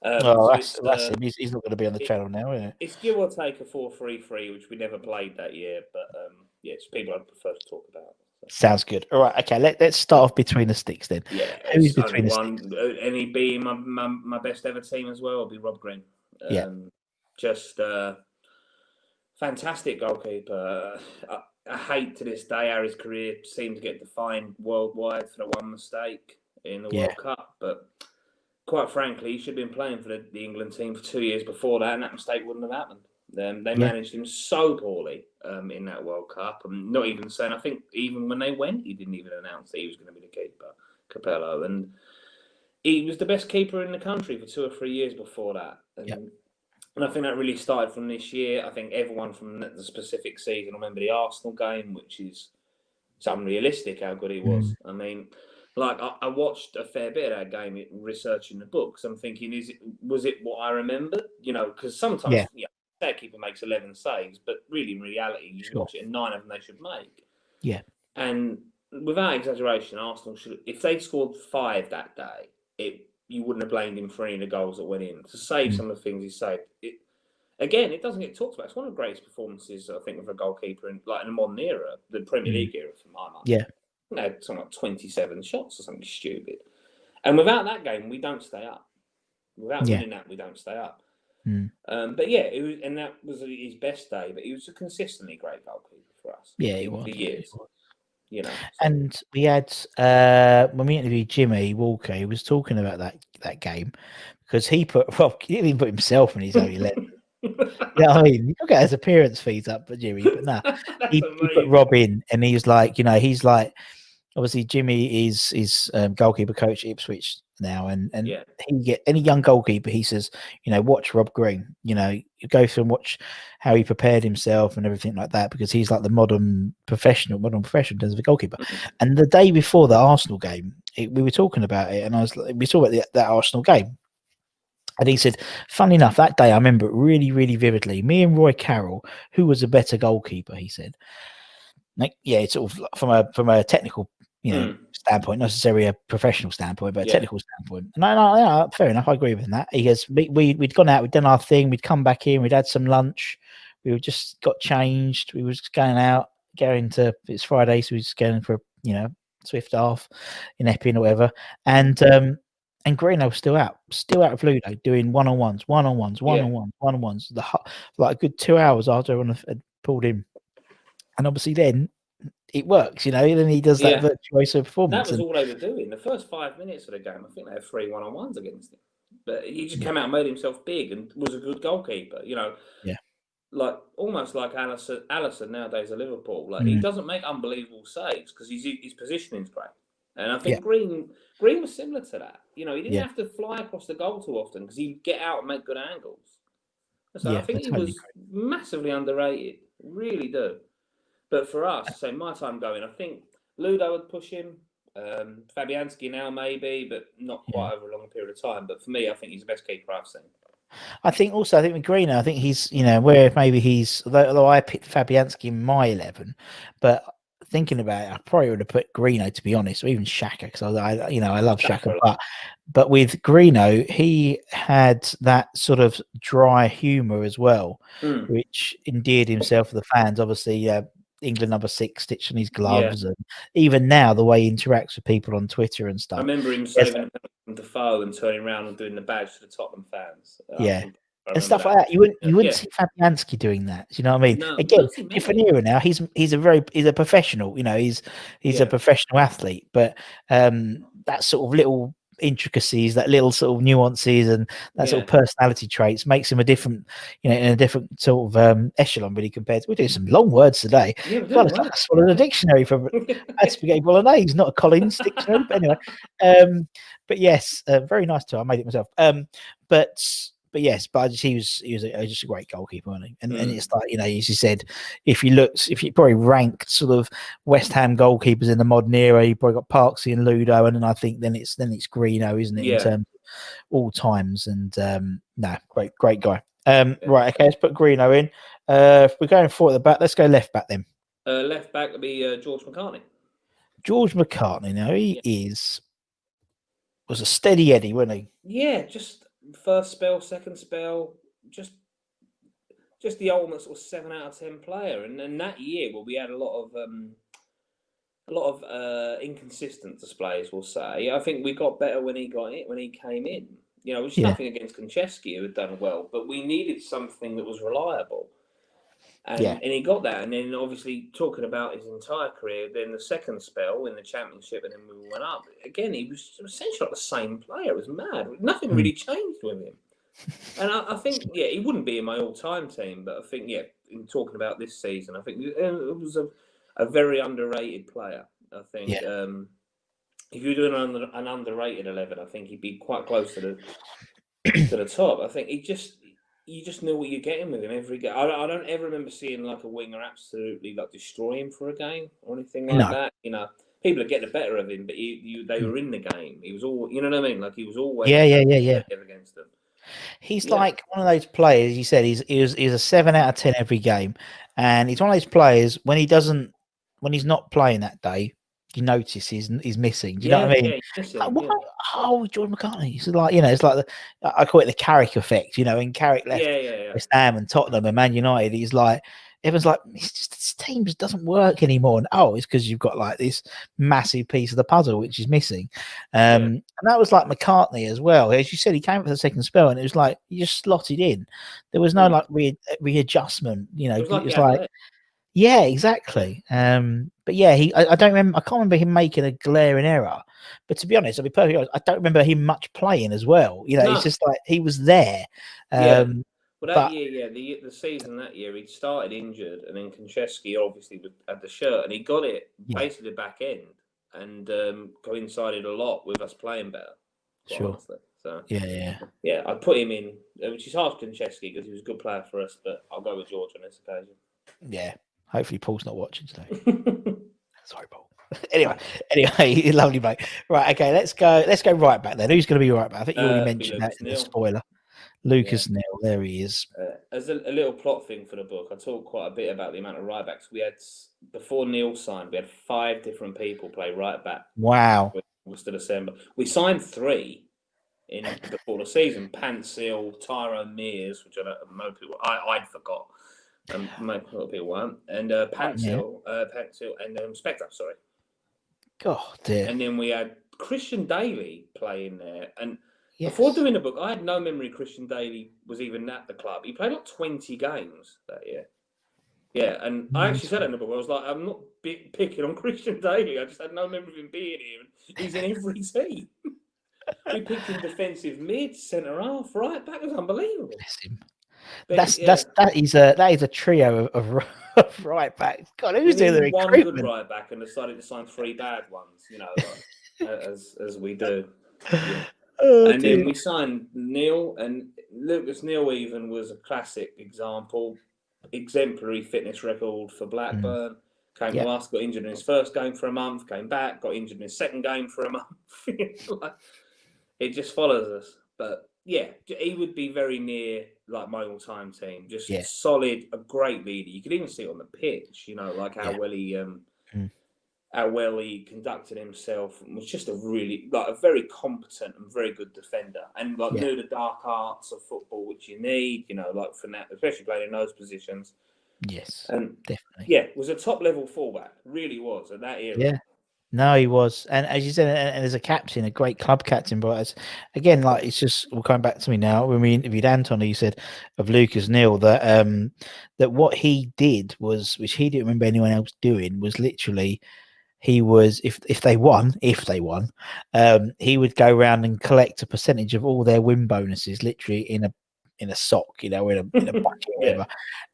That's him. He's not going to be on the channel now, is it? It's give or take a 4-3-3, which we never played that year, but it's people I'd prefer to talk about. So. Sounds good. All right, okay. Let's start off between the sticks then. Yeah, who's between the sticks? Any being my best ever team as well will be Rob Green. Just fantastic goalkeeper. I hate to this day how his career seemed to get defined worldwide for the one mistake in the World Cup, but quite frankly, he should have been playing for the England team for 2 years before that, and that mistake wouldn't have happened. They managed him so poorly in that World Cup. I'm not even saying, I think even when they went, he didn't even announce that he was going to be the keeper, Capello. And he was the best keeper in the country for 2 or 3 years before that. And I think that really started from this year. I think everyone from the specific season remember the Arsenal game, which is it's unrealistic how good he was. I mean, like I watched a fair bit of that game researching the books. I'm thinking, was it what I remembered? Because sometimes their keeper makes 11 saves, but really in reality, you watch it and 9 of them they should make. Yeah. And without exaggeration, Arsenal should, if they'd scored 5 that day, you wouldn't have blamed him for any of the goals that went in. To save some of the things he saved, it doesn't get talked about. It's one of the greatest performances, I think, of a goalkeeper in the modern era, the Premier League era, for my mind. Yeah. They had something like 27 shots or something stupid. And without that game, we don't stay up. Without winning that, we don't stay up. But that was his best day, but he was a consistently great goalkeeper for us. Yeah, he was. For years. And we had when we interviewed Jimmy Walker, he was talking about that game because he didn't even put himself in his own 11. I mean, you look at his appearance fees up for Jimmy, but no, he put Rob in, and he's like, obviously Jimmy is goalkeeper coach at Ipswich now, and he get any young goalkeeper, he says, watch Rob Green, you go through and watch how he prepared himself and everything like that, because he's like the modern professional in terms of a goalkeeper. And the day before the Arsenal game, we were talking about it, and we saw that Arsenal game, And he said, funny enough, that day I remember it really, really vividly. Me and Roy Carroll, who was a better goalkeeper, he said. Like, yeah, it's sort of from a technical, standpoint, not necessarily a professional standpoint, but a technical standpoint. And no, fair enough, I agree with that. He goes, we'd gone out, we'd done our thing, we'd come back in, we'd had some lunch, we were just got changed, we were just going out, it's Friday, so we were just going for Swift half in Epping or whatever, and Greeno was still out of Ludo doing one-on-ones, like a good 2 hours after everyone had pulled in. And obviously then it works, then he does that virtuoso performance. That was all they were doing. The first 5 minutes of the game, I think they had 3 one-on-ones against him. But he just came out and made himself big and was a good goalkeeper, Yeah. Like almost like Alisson nowadays at Liverpool. Like he doesn't make unbelievable saves because his positioning's great. And I think Green was similar to that. He didn't have to fly across the goal too often because he'd get out and make good angles. So I think he was massively underrated. Really do. But for us, so my time going, I think Ludo would push him. Fabianski now maybe, but not quite over a long period of time. But for me, I think he's the best keeper I've seen. I think with Greeno, I think he's, where maybe he's, although I picked Fabianski in my 11, but thinking about it, I probably would have put Greeno, to be honest, or even Xhaka, because I love Xhaka. But with Greeno, he had that sort of dry humour as well, which endeared himself to the fans. Obviously, England number 6 stitching his gloves, and even now the way he interacts with people on Twitter and stuff. I remember him saving from Defoe and turning around and doing the badge to the Tottenham fans. And stuff like that. You wouldn't see Fabianski doing that. Do you know what I mean? No, Again, different era now. He's a professional. He's a professional athlete. But that sort of little intricacies, that little sort of nuances, and that sort of personality traits makes him a different, in a different sort of echelon. Really, compared to, we're doing some long words today. God, it's like swallowing a dictionary for spaghetti bolognese, not a Collins dictionary. But anyway, but yes, very nice too. I made it myself. But yes, he was just a great goalkeeper, wasn't he? And it's like, as you said, if you probably ranked sort of West Ham goalkeepers in the modern era, you probably got Parksy and Ludo, and then I think then it's Greeno, isn't it, in terms of all times? And great guy. Right, okay, let's put Greeno in. If we're going forward at the back, let's go left back then. Left back would be George McCartney. George McCartney. Now was a steady Eddie, wasn't he? Yeah, just first spell, second spell, just the ultimate sort of 7 out of 10 player. And then that year, we had a lot of inconsistent displays, we'll say. I think we got better when he came in. Which is nothing against Konchesky, who had done well, but we needed something that was reliable. And he got that. And then obviously talking about his entire career, then the second spell in the Championship, and then we went up. Again, he was essentially like the same player. It was mad. Nothing really changed with him. And I think, he wouldn't be in my all-time team, but I think, in talking about this season, I think it was a very underrated player. I think if you were doing an underrated 11, I think he'd be quite close to the top. I think you just knew what you're getting with him every game. I don't ever remember seeing like a winger absolutely like destroy him for a game or anything like that. People are getting the better of him, but they were in the game. He was all, you know what I mean? Like he was always against them. He's like one of those players. You said he's a 7 out of 10 every game, and he's one of those players when he's not playing that day, you notice he's missing. Do you know what I mean? George McCartney. It's like, it's like I call it the Carrick effect. When Carrick left West Ham and Tottenham and Man United, he's like, everyone's like, it's just this team just doesn't work anymore. And it's because you've got like this massive piece of the puzzle which is missing. And that was like McCartney as well. As you said, he came for the second spell, and it was like you just slotted in. There was no like readjustment. It was like yeah, exactly. But I don't remember. I can't remember him making a glaring error. But to be honest, I'll be perfectly honest, I don't remember him much playing as well. It's just like he was there. Well, that year, the season that year, he'd started injured, and then Konchesky obviously had the shirt, and he got it basically the back end, and coincided a lot with us playing better. Sure. Honestly. So yeah. I put him in, which is hard for Konchesky because he was a good player for us, but I'll go with George on this occasion. Yeah. Hopefully, Paul's not watching today. Sorry, Paul. Anyway, lovely mate. Right, okay, let's go right back then. Who's going to be right back? I think you already mentioned that in the spoiler. Lucas Neal, there he is. As a little plot thing for the book, I talk quite a bit about the amount of right backs we had. Before Neil signed, we had 5 different people play right back. Wow. Was to December. We signed 3 before the season. Pantsil, Tyrone Mears, which I don't know people. I'd forgot. Most people weren't. And Pantsil, and Spectre. Sorry. God dear. And then we had Christian Daly playing there. And yes. Before doing the book, I had no memory Christian Daly was even at the club. He played like 20 games that year. Yeah, and I actually said that in the book. I was like, I'm not picking on Christian Daly. I just had no memory of him being here. He's in every team. We picked him defensive mid, centre half, right back. It was unbelievable. Bless him. But, that is a trio of right backs. God, who's doing the one recruitment? good right back and decided to sign 3 bad ones. You know, like, as we do. Yeah. And then we signed Neil, and Lucas Neal even was a classic example. Exemplary fitness record for Blackburn. Came to us, got injured in his first game for a month, came back, got injured in his second game for a month. It just follows us. But yeah, he would be very near like my all-time team. Just solid, a great leader. You could even see it on the pitch, you know, like how well he how well he conducted himself, and was just a very competent and very good defender, and knew the dark arts of football, which you need, you know, like for that, especially playing in those positions. Yes, and definitely. Yeah, was a top level fullback, really was at that era. Yeah, no, he was, and as you said, and as a captain, a great club captain. But again, like it's just all coming back to me now. When we interviewed Anton, he said of Lucas Neal that that what he did was, which he didn't remember anyone else doing, was literally. He was if they won, he would go around and collect a percentage of all their win bonuses, literally in a sock, you know, in a bucket, or whatever,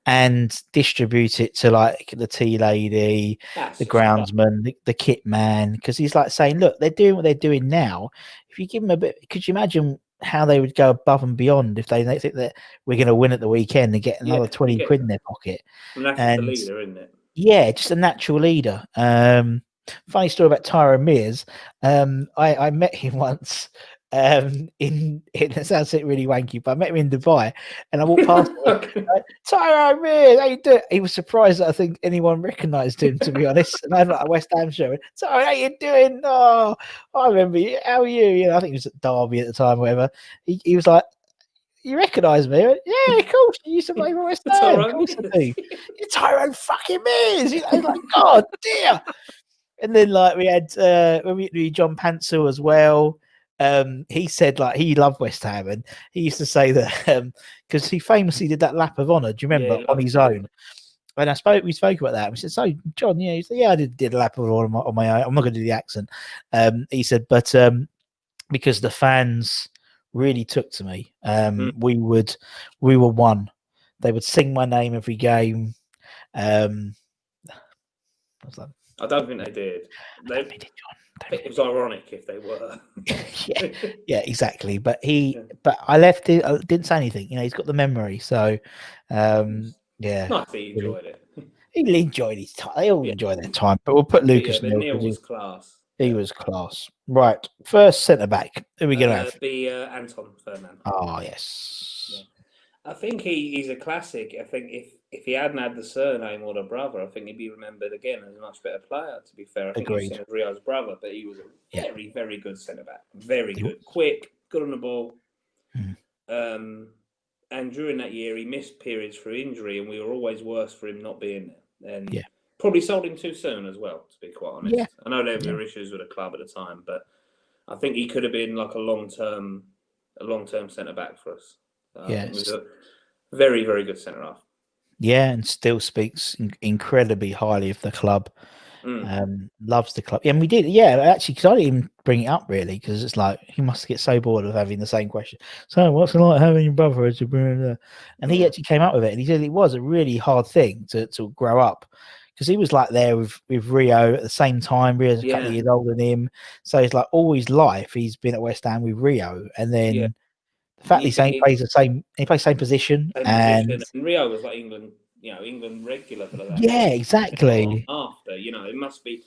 and distribute it to like the tea lady, the groundsman, the kit man, because he's like saying, look, they're doing what they're doing now. If you give them a bit, could you imagine how they would go above and beyond if they think that we're going to win at the weekend and get another 20 quid in their pocket? And that's just the leader, isn't it? Yeah, just a natural leader. Funny story about Tyrone Mears. I met him once. It sounds really wanky, but I met him in Dubai, and I walked past him. Tyrone Mears, how you doing? He was surprised that I think anyone recognised him, to be honest. And I had like a West Ham show. Tyrone, how you doing? Oh, I remember you. How are you? You know, I think he was at Derby at the time, or whatever. He was like, you recognise me? Went, yeah, of course. You used to play for West Ham. Of course I do. You're Tyrone fucking Mears. You know, like, God dear. And then like we had when we interviewed John Pantsil as well. He said like he loved West Ham, and he used to say that because he famously did that lap of honour. Do you remember on his own? And we spoke about that. And we said, "So John, yeah," he said, "Yeah, I did a lap of honour on my own. I'm not going to do the accent." He said, "But because the fans really took to me, we were one. They would sing my name every game." I don't think they did. It was ironic if they were. yeah, exactly. But but I left it. I didn't say anything. You know, he's got the memory. So, yeah, nice he enjoyed it. He enjoyed his time. They all enjoy their time. But we'll put Lucas Neal. Neil was class. He was class. Right, first centre back. Who are we going to have? Be Anton Fernand. Oh yes. Yeah. I think he's a classic. I think if he hadn't had the surname or the brother, I think he'd be remembered again as a much better player, to be fair. I think he's seen as Rio's brother, but he was a very, very good centre-back. Very good. Quick, good on the ball. And during that year, he missed periods through injury, and we were always worse for him not being there. And probably sold him too soon as well, to be quite honest. Yeah. I know there were issues with the club at the time, but I think he could have been like a long-term centre-back for us. He was a very, very good centre-half. Yeah, and still speaks incredibly highly of the club. Loves the club. And we did, actually, because I didn't even bring it up really, because it's like he must get so bored of having the same question. So, what's it like having your brother as your brother? And he actually came up with it, and he said it was a really hard thing to grow up, because he was like there with Rio at the same time. Rio's a couple of years older than him, so it's like all his life he's been at West Ham with Rio, and then. The fact he plays the same position, and Rio was like England regular for that. Exactly. After it must be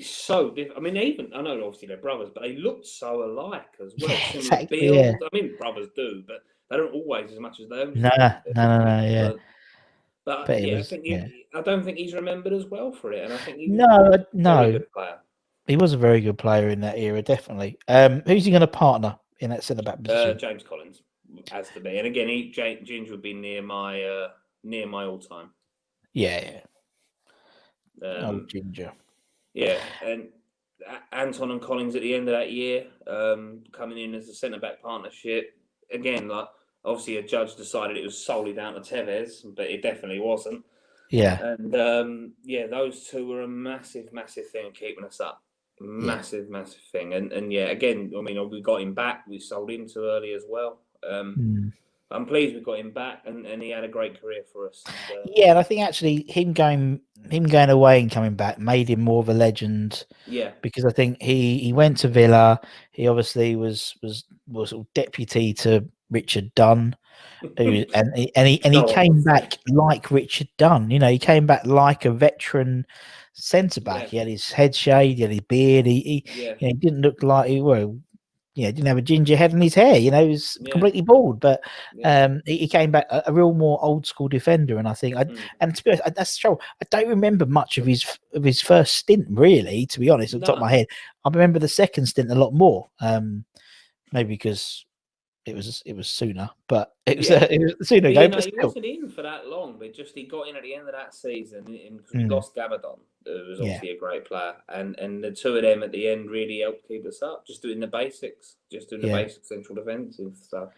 so different. I mean, I know obviously they're brothers, but they looked so alike as well. Exactly. Build. I mean, brothers do, but They don't always as much as they No, used to. no, yeah. But But it yeah, was, yeah. I don't think he's remembered as well for it, and I think he was No, a very no. good player. He was a very good player in that era, definitely. Who's he going to partner in that centre back position? James Collins has to be, and again, Ginger would be near my all time. Yeah. Ginger. Yeah, and Anton and Collins at the end of that year, coming in as a centre back partnership. Again, like obviously a judge decided it was solely down to Tevez, but it definitely wasn't. Yeah. And yeah, those two were a massive thing keeping us up. Massive thing. And yeah, again, I mean, we got him back. We sold him too early as well. I'm pleased we got him back, and he had a great career for us. Yeah, and I think actually him going away and coming back made him more of a legend. Yeah, because I think he went to Villa. He obviously was sort of deputy to Richard Dunn, and he came back like Richard Dunn. You know, he came back like a veteran centre back. He had his head shaved, he had his beard. He didn't look like didn't have a ginger head in his hair. You know, he was completely bald. But he came back a real more old school defender. And I think, and to be honest, that's the trouble. I don't remember much of his first stint, really. To be honest, on the top of my head, I remember the second stint a lot more. Maybe because it was sooner, but it was sooner ago. But he wasn't in for that long, but just he got in at the end of that season, and we lost Gabadon, who was obviously a great player, and the two of them at the end really helped keep us up, just doing the basics, the basic central defensive stuff.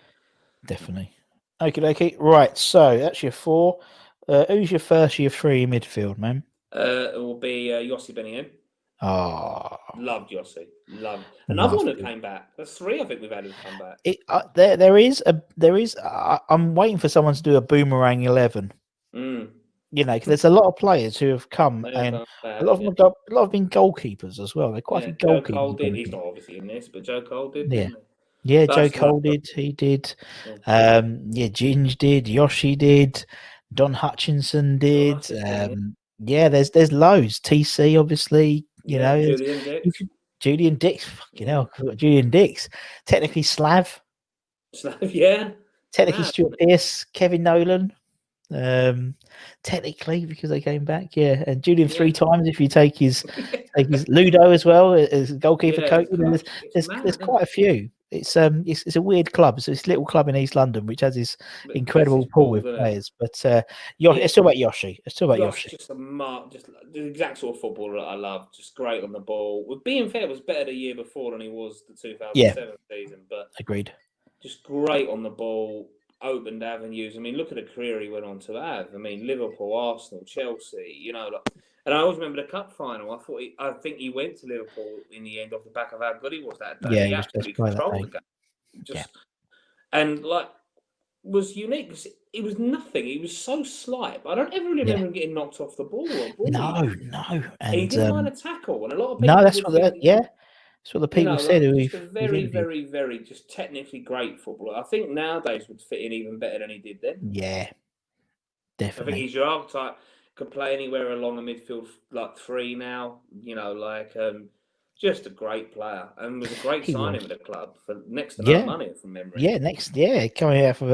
Definitely. Okay. Right, so that's your four. Who's your first year three midfield, man? It will be Yossi Benayoun. Oh, loved Yossi. Loved. Another one who came back. That's three I think we've had who've come back. There is. I'm waiting for someone to do a boomerang 11. You know, because there's a lot of players who have come, and a lot of them have been goalkeepers as well. They're quite a few goalkeepers. Joe Cole did. He's not obviously in this, but Joe Cole did. Yeah, Joe Cole did. He did. Ginge did. Yoshi did. Don Hutchinson did. There's loads. TC obviously. You know, Julian Dix. Julian Dix. Fucking hell, Julian Dix. Technically Slav. Technically Stuart Pearce, Kevin Nolan. Technically because they came back, and Julian 3 times if you take his Ludo as well as goalkeeper coach. There's quite a few. It's a weird club. So it's a little club in East London which has this incredible pool with players. But it's still about Yoshi. It's still about Yoshi. Just the exact sort of footballer that I love. Just great on the ball. With being fair, was better the year before than he was the 2007 season. But agreed. Just great on the ball. Opened avenues. I mean, look at the career he went on to have. I mean, Liverpool, Arsenal, Chelsea. You know, and I always remember the cup final. I think he went to Liverpool in the end off the back of how good he was that day. Yeah, he absolutely controlled the game. And was unique because it was nothing. He was so slight. But I don't ever really remember him getting knocked off the ball. No. And he didn't mind a tackle. And a lot of people. No, that's what. That's what the people said. Just a very, very, very just technically great footballer. I think nowadays would fit in even better than he did then. Yeah, definitely. I think he's your archetype. Could play anywhere along a midfield three now. You know, just a great player and was a great signing with the club for next to no money from memory. Coming out from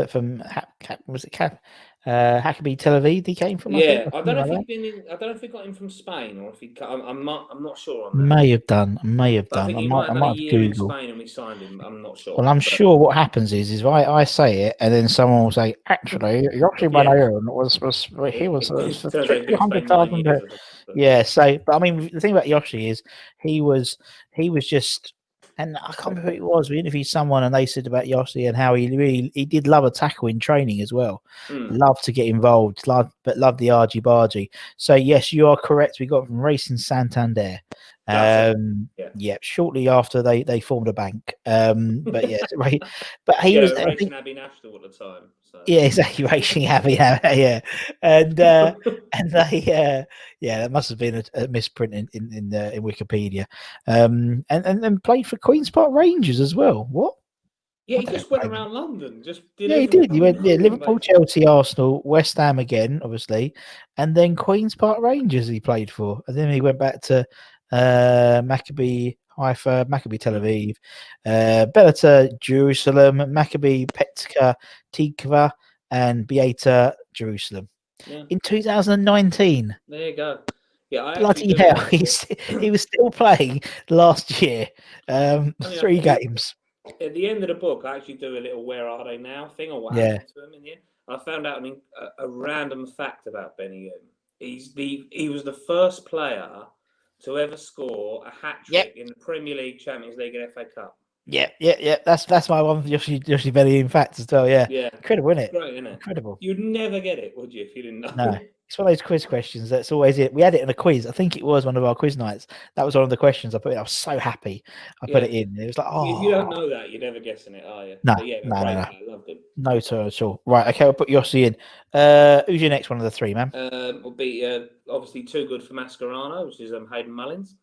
was it Hackney Tel Aviv he came from? I don't know if he'd been in. I don't know if he got him from Spain or if he. I'm not sure on that. May have done. I think he might have done a year in Spain and we signed him. I'm not sure. Well, I'm sure what happens is I say it and then someone will say, actually, Yoshi Benayoun was 200,000. Yeah. So, but I mean, the thing about Yoshi is he was just. And I can't remember who it was. We interviewed someone and they said about Yoshi and how he did love a tackle in training as well. Loved to get involved, loved the argy-bargy. So, yes, you are correct. We got from Racing Santander. Shortly after they formed a bank. But yeah, right. But he was Racing Abbey National at the time. So. Yeah, exactly. Racing Abbey, yeah. And they that must have been a misprint in Wikipedia. And then played for Queen's Park Rangers as well. What? Yeah, he just went around London. He did. He went Liverpool, Chelsea, Arsenal, West Ham again, obviously, and then Queen's Park Rangers he played for, and then he went back to Maccabi Haifa, Maccabi Tel Aviv, Bellator Jerusalem, Maccabi Petah Tikva, and Beata Jerusalem. Yeah. In 2019. There you go. Yeah, I actually Bloody do hell! it. He was still playing last year. 3 games. At the end of the book, I actually do a little "Where are they now?" thing, or what Yeah. happened to him in the end. I found out a random fact about Benny Hume. He was the first player to ever score a hat trick in the Premier League, Champions League, and FA Cup. Yeah. That's my one. Yoshi Benny in fact as well. Yeah. Incredible, isn't it? Great, isn't it? Incredible. You'd never get it, would you, if you didn't know? No. It's one of those quiz questions. That's always it. We had it in a quiz. I think it was one of our quiz nights. That was one of the questions I put in. I was so happy. I put it in. It was like, If you don't know that, you're never guessing it, are you? No, but yeah, no. I loved him. No turn at all. Right, okay, I'll put Yossi in. Who's your next one of the three, man? Will be obviously too good for Mascherano, which is Hayden Mullins.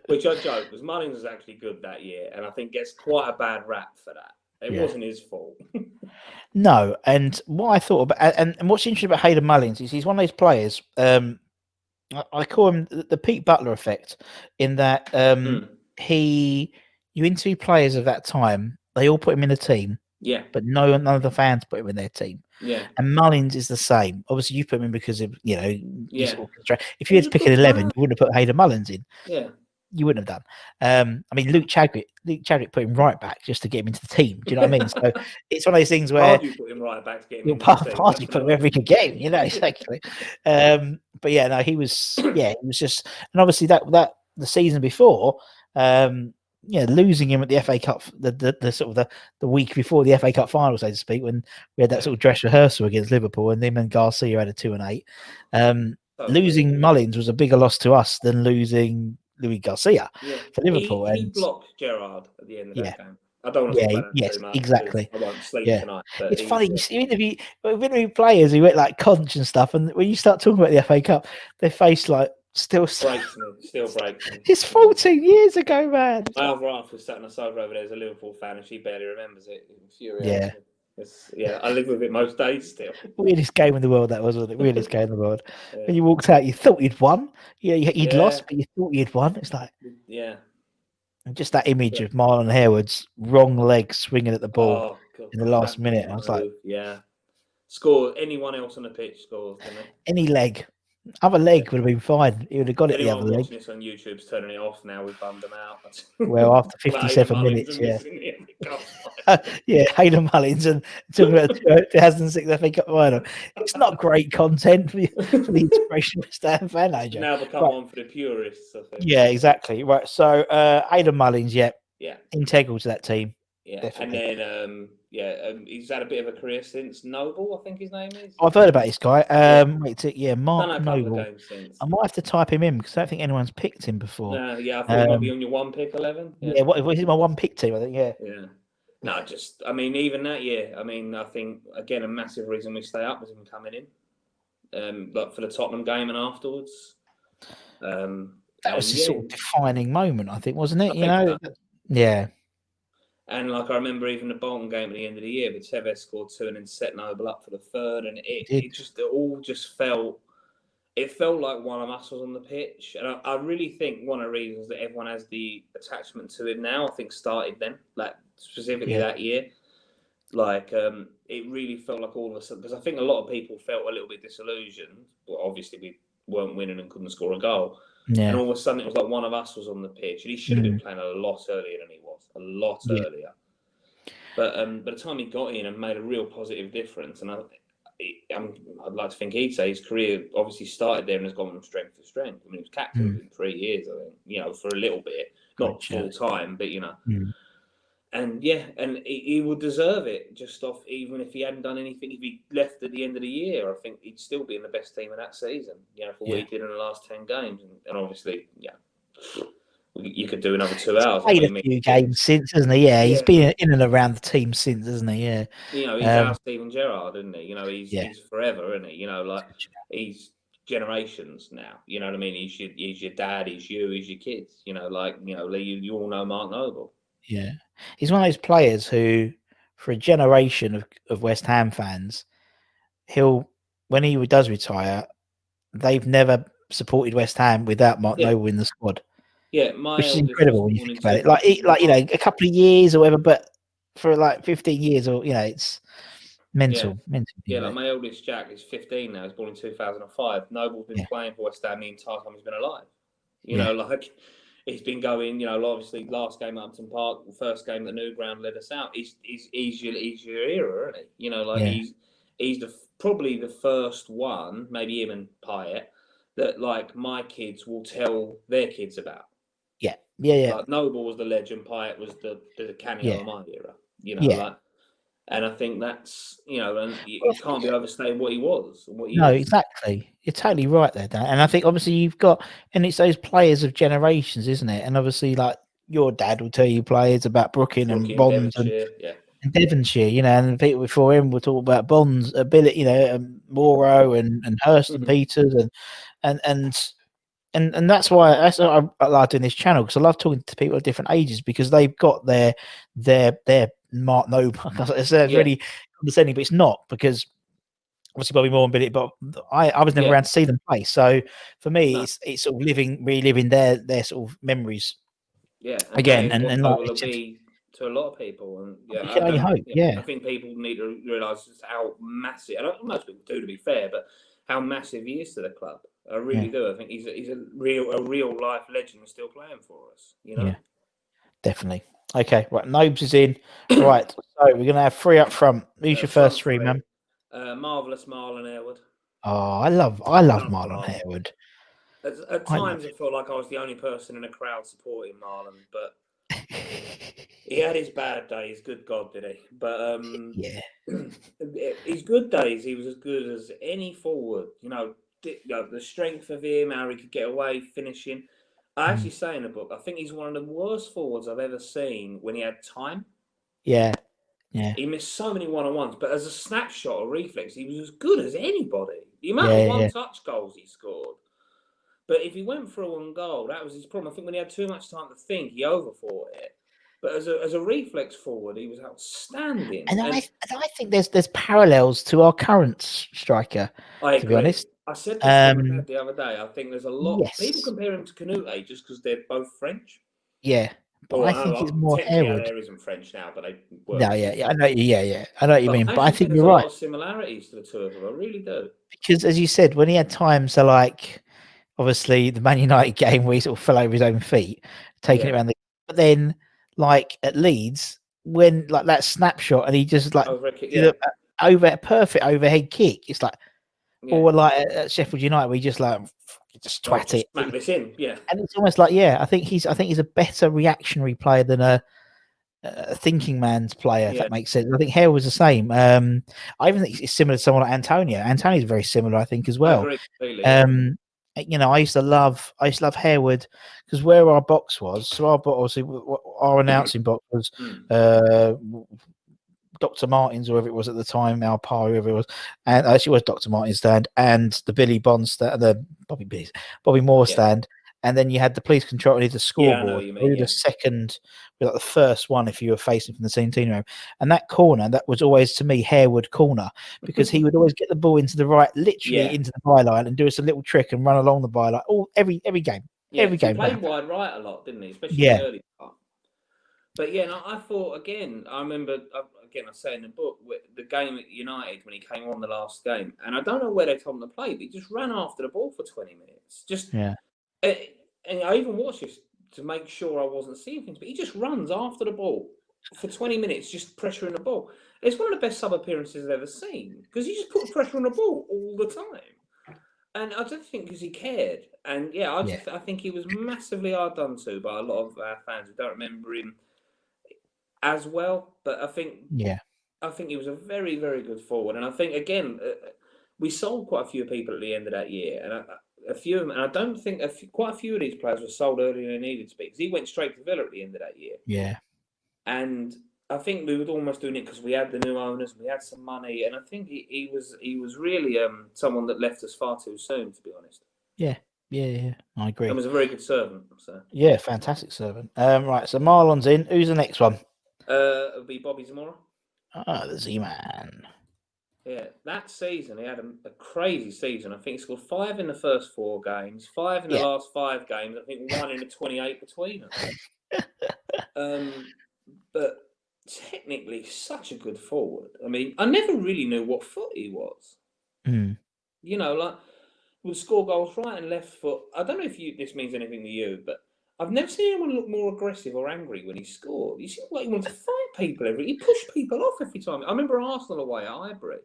Which I joke, because Mullins was actually good that year, and I think gets quite a bad rap for that. It wasn't his fault. No, and what I thought about, and what's interesting about Hayden Mullins is he's one of those players. I call him the Pete Butler effect, in that you interview players of that time, they all put him in a team. Yeah. But none of the fans put him in their team. Yeah. And Mullins is the same. Obviously, you put him in because of, if you had to pick an 11, you wouldn't have put Hayden Mullins in. Yeah. You wouldn't have done. I mean, Luke Chadwick put him right back just to get him into the team. Do you know what I mean? So it's one of those things where you put him right back to get him into the team. Party put him every good game, exactly. But yeah, no, he was just, and obviously that the season before, losing him at the FA Cup, the sort of the week before the FA Cup final, so to speak, when we had that sort of dress rehearsal against Liverpool, and him and Garcia had a 2-8. Losing Mullins was a bigger loss to us than losing Louis Garcia for Liverpool. He blocked Gerrard at the end of that game. I don't want to talk about that too much. Exactly. I won't sleep tonight. It's funny. You interview players who went like Conch and stuff, and when you start talking about the FA Cup, their face like still breaks me. It's 14 years ago, man. My other half was sat on the sofa over there as a Liverpool fan, and she barely remembers it. I live with it most days still. Weirdest game in the world that was, wasn't it? Weirdest game in the world. When you walked out, you thought you'd won. You'd lost, but you thought you'd won. It's like and just that image of Marlon Harewood's wrong leg swinging at the ball in the last minute. I was like, score. Anyone else on the pitch scores, didn't it? Any leg. Other leg would have been fine. He would have got it the other leg. Watching this on YouTube's turning it off now. We've bummed them out. Well, after 57 minutes, Hayden Mullins and talking about 2006 FA Cup final. It's not great content for the inspiration West Ham fan, AJ. Now become one for the purists, I think. Yeah, exactly. Right. So Hayden Mullins, integral to that team. Yeah, definitely. And then he's had a bit of a career since. Noble, I think his name is. I've heard about this guy. Mark Noble. I might have to type him in because I don't think anyone's picked him before. I thought he might be on your one pick 11. Yeah, what is my one pick team? I think. Yeah. No, even that year. I think again a massive reason we stay up was him coming in, like for the Tottenham game and afterwards. That was a sort of defining moment, I think, wasn't it? Yeah. And I remember even the Bolton game at the end of the year, but Tevez scored 2 and then set Noble up for the 3rd, and it felt like one of us was on the pitch. And I really think one of the reasons that everyone has the attachment to him now, I think started then, like specifically that year. It really felt like all of a sudden, because I think a lot of people felt a little bit disillusioned. Well, obviously we weren't winning and couldn't score a goal. Yeah. And all of a sudden it was like one of us was on the pitch, and he should have been playing a lot earlier than he was, earlier. But by the time he got in and made a real positive difference, and I'd like to think he'd say his career obviously started there and has gone from strength to strength. He was captain in 3 years, I think, for a little bit, not full time, but And he would deserve it just off, even if he hadn't done anything. If he left at the end of the year, I think he'd still be in the best team of that season, for what he did in the last 10 games. And obviously, you could do another 2 hours. He's played a few games since, hasn't he? Yeah, he's been in and around the team since, hasn't he? Yeah. He's our Steven Gerrard, isn't he? He's forever, isn't he? He's generations now. You know what I mean? He's your dad, he's you, he's your kids. You all know Mark Noble. Yeah. He's one of those players who, for a generation of West Ham fans, when he does retire, they've never supported West Ham without Mark Noble in the squad. Yeah, my which is eldest was incredible when you born in think about it. Like a couple of years or whatever, but for like 15 years or it's mental. Yeah, like my eldest Jack is 15 now. He's born in 2005. Noble's been playing for West Ham the entire time he's been alive. Like he's been going. Obviously last game at Upton Park, the first game at the new ground led us out. He's your era, isn't he? He's probably the first one, maybe him and Pyatt, that like my kids will tell their kids about. Yeah. Like Noble was the legend, Pyatt was the cameo of my era. And I think that's, and you can't be overstating what he was and what he No, is. exactly. You're totally right there, Dan. And I think obviously you've got, and it's those players of generations, isn't it? And obviously, like your dad will tell you players about Brooklyn and Bonds and Devonshire, and people before him will talk about Bonds, ability, Morrow and Hurst and Peters and that's why I like doing this channel, because I love talking to people of different ages, because they've got their Mark Noble. It's really condescending, but it's not, because obviously Bobby Moore and Billy, but I was never around to see them play. So for me, it's sort of reliving their sort of memories. Yeah, and Again, what and Noble will be to a lot of people, and you can only hope. I think people need to realise just how massive. And most people do, to be fair, but how massive he is to the club. I really do. I think he's a real life legend and still playing for us. Yeah, definitely. Okay, right. Nobes is in. Right, so we're gonna have three up front. Who's your first three, man? Marvellous Marlon Harewood. Oh, I love Marlon Harewood. At times, I felt like I was the only person in a crowd supporting Marlon, but he had his bad days. Good God, did he? But his good days, he was as good as any forward. The strength of him, how he could get away finishing. I actually say in the book, I think he's one of the worst forwards I've ever seen when he had time. Yeah. He missed so many one-on-ones, but as a snapshot or reflex, he was as good as anybody. The amount of one-touch goals he scored. But if he went for a one goal, that was his problem. I think when he had too much time to think, he overthought it. But as a reflex forward, he was outstanding. And I think there's parallels to our current striker. I agree. To be honest, I said this to my dad the other day. I think there's a lot. Yes. People compare him to Canute just because they're both French. Yeah, but I think it's more Harewood. There isn't French now, but they work. No, I know. I know what you mean. But I think you're right. There's a lot of similarities to the two of them. I really do. Because as you said, when he had time, so like obviously the Man United game where he sort of fell over his own feet, taking it around the. But then, like at Leeds, when like that snapshot and he just like perfect overhead kick. It's like, or like at Sheffield United, where he just twat it, smack this in, And it's almost like, I think he's a better reactionary player than a thinking man's player, if that makes sense. I think Hare was the same. I even think it's similar to someone like Antonio. Antonio's very similar, I think, as well. I agree completely. I used to love Harewood, because where our box was, so obviously our announcing box was Dr. Martin's, or whoever it was at the time, our Pa, whoever it was, and actually was Dr. Martin's stand, and the Billy Bond stand, the Bobby Moore stand, and then you had the police control and the scoreboard. The second, like the first one, if you were facing from the 17 room, and that corner, that was always to me Harewood corner, because he would always get the ball into the right, literally into the byline, and do us a little trick and run along the byline. Every game, every game. He played wide right a lot, didn't he? Especially in the early part. But I thought again. I remember I say in the book the game at United when he came on the last game, and I don't know where they told him to play, but he just ran after the ball for 20 minutes. And I even watched this to make sure I wasn't seeing things, but he just runs after the ball for 20 minutes, just pressuring the ball. It's one of the best sub appearances I've ever seen, because he just put pressure on the ball all the time. And I don't think because he cared. And I think he was massively hard done to by a lot of our fans who don't remember him as well. But I think he was a very, very good forward. And I think, again, we sold quite a few people at the end of that year. And a few of them, and I don't think quite a few of these players were sold earlier than they needed to be, because he went straight to Villa at the end of that year. Yeah. And I think we were almost doing it because we had the new owners, we had some money, and I think he was really someone that left us far too soon, to be honest. Yeah, I agree. And was a very good servant. So fantastic servant. Right, so Marlon's in. Who's the next one? It'll be Bobby Zamora. The Z-Man. Yeah, that season he had a crazy season. I think he scored 5 in the first 4 games, 5 in the Yeah. last 5 games. I think 1 in the 28 between them. But technically, such a good forward. I mean, I never really knew what foot he was. Mm. You know, like would score goals right and left foot. I don't know if this means anything to you, but I've never seen anyone look more aggressive or angry when he scored. He seemed like he wanted to fight people he pushed people off every time. I remember Arsenal away at Highbury,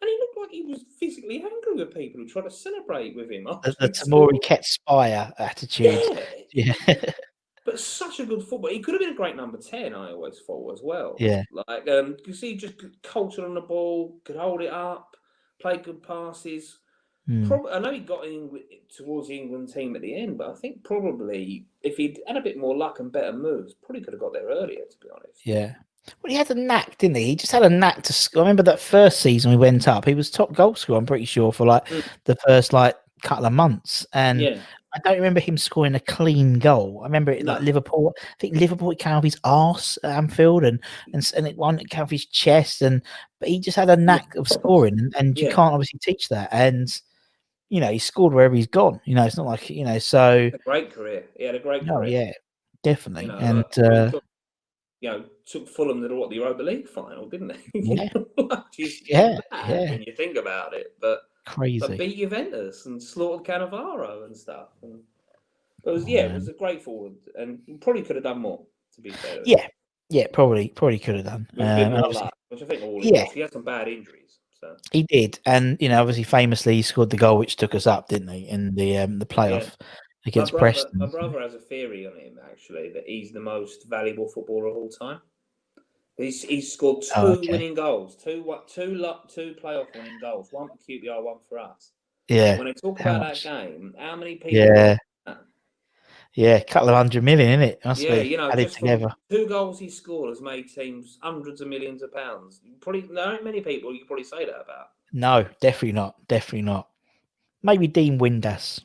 and he looked like he was physically angry with people who tried to celebrate with him after The he Tamori scored. Ketspire attitude. Yeah, Yeah. but such a good footballer. He could have been a great number 10, I always thought, as well. Yeah. Like, you see, just culture on the ball, could hold it up, play good passes. Mm. I know he got in towards the England team at the end, but I think probably if he'd had a bit more luck and better moves, probably could have got there earlier, to be honest. Yeah. Well, he had a knack, didn't he? He just had a knack to score. I remember that first season we went up, he was top goal scorer, I'm pretty sure, for like the first couple of months. And Yeah. I don't remember him scoring a clean goal. I remember it like Liverpool. I think Liverpool, it came off his arse at Anfield and it one it came off his chest. But he just had a knack of scoring, and you can't obviously teach that. And you know, he scored wherever he's gone. You know, it's not like, you know, so A great career. He had a great no, career. yeah, definitely. You know, And took Fulham to the Europa League final, didn't he? yeah, Just yeah, mad when you think about it. But crazy. beat Juventus and slaughtered Cannavaro and stuff. And it was a great forward, and probably could have done more. To be fair, Yeah, probably could have done. With a bit more luck, which I think all it was. He had some bad injuries, so he did, and you know, obviously, famously, he scored the goal which took us up, didn't he, in the playoff against Preston? My brother has a theory on him actually that he's the most valuable footballer of all time. He's scored 2 winning goals, two playoff winning goals, one for QPR, one for us. Yeah. When I talk about that game, how many people? Yeah. Yeah, a couple of 100 million, isn't it? Must be you know, added just together. 2 goals he scored has made teams hundreds of millions of pounds. Probably there aren't many people you could probably say that about. No, definitely not. Maybe Dean Windass.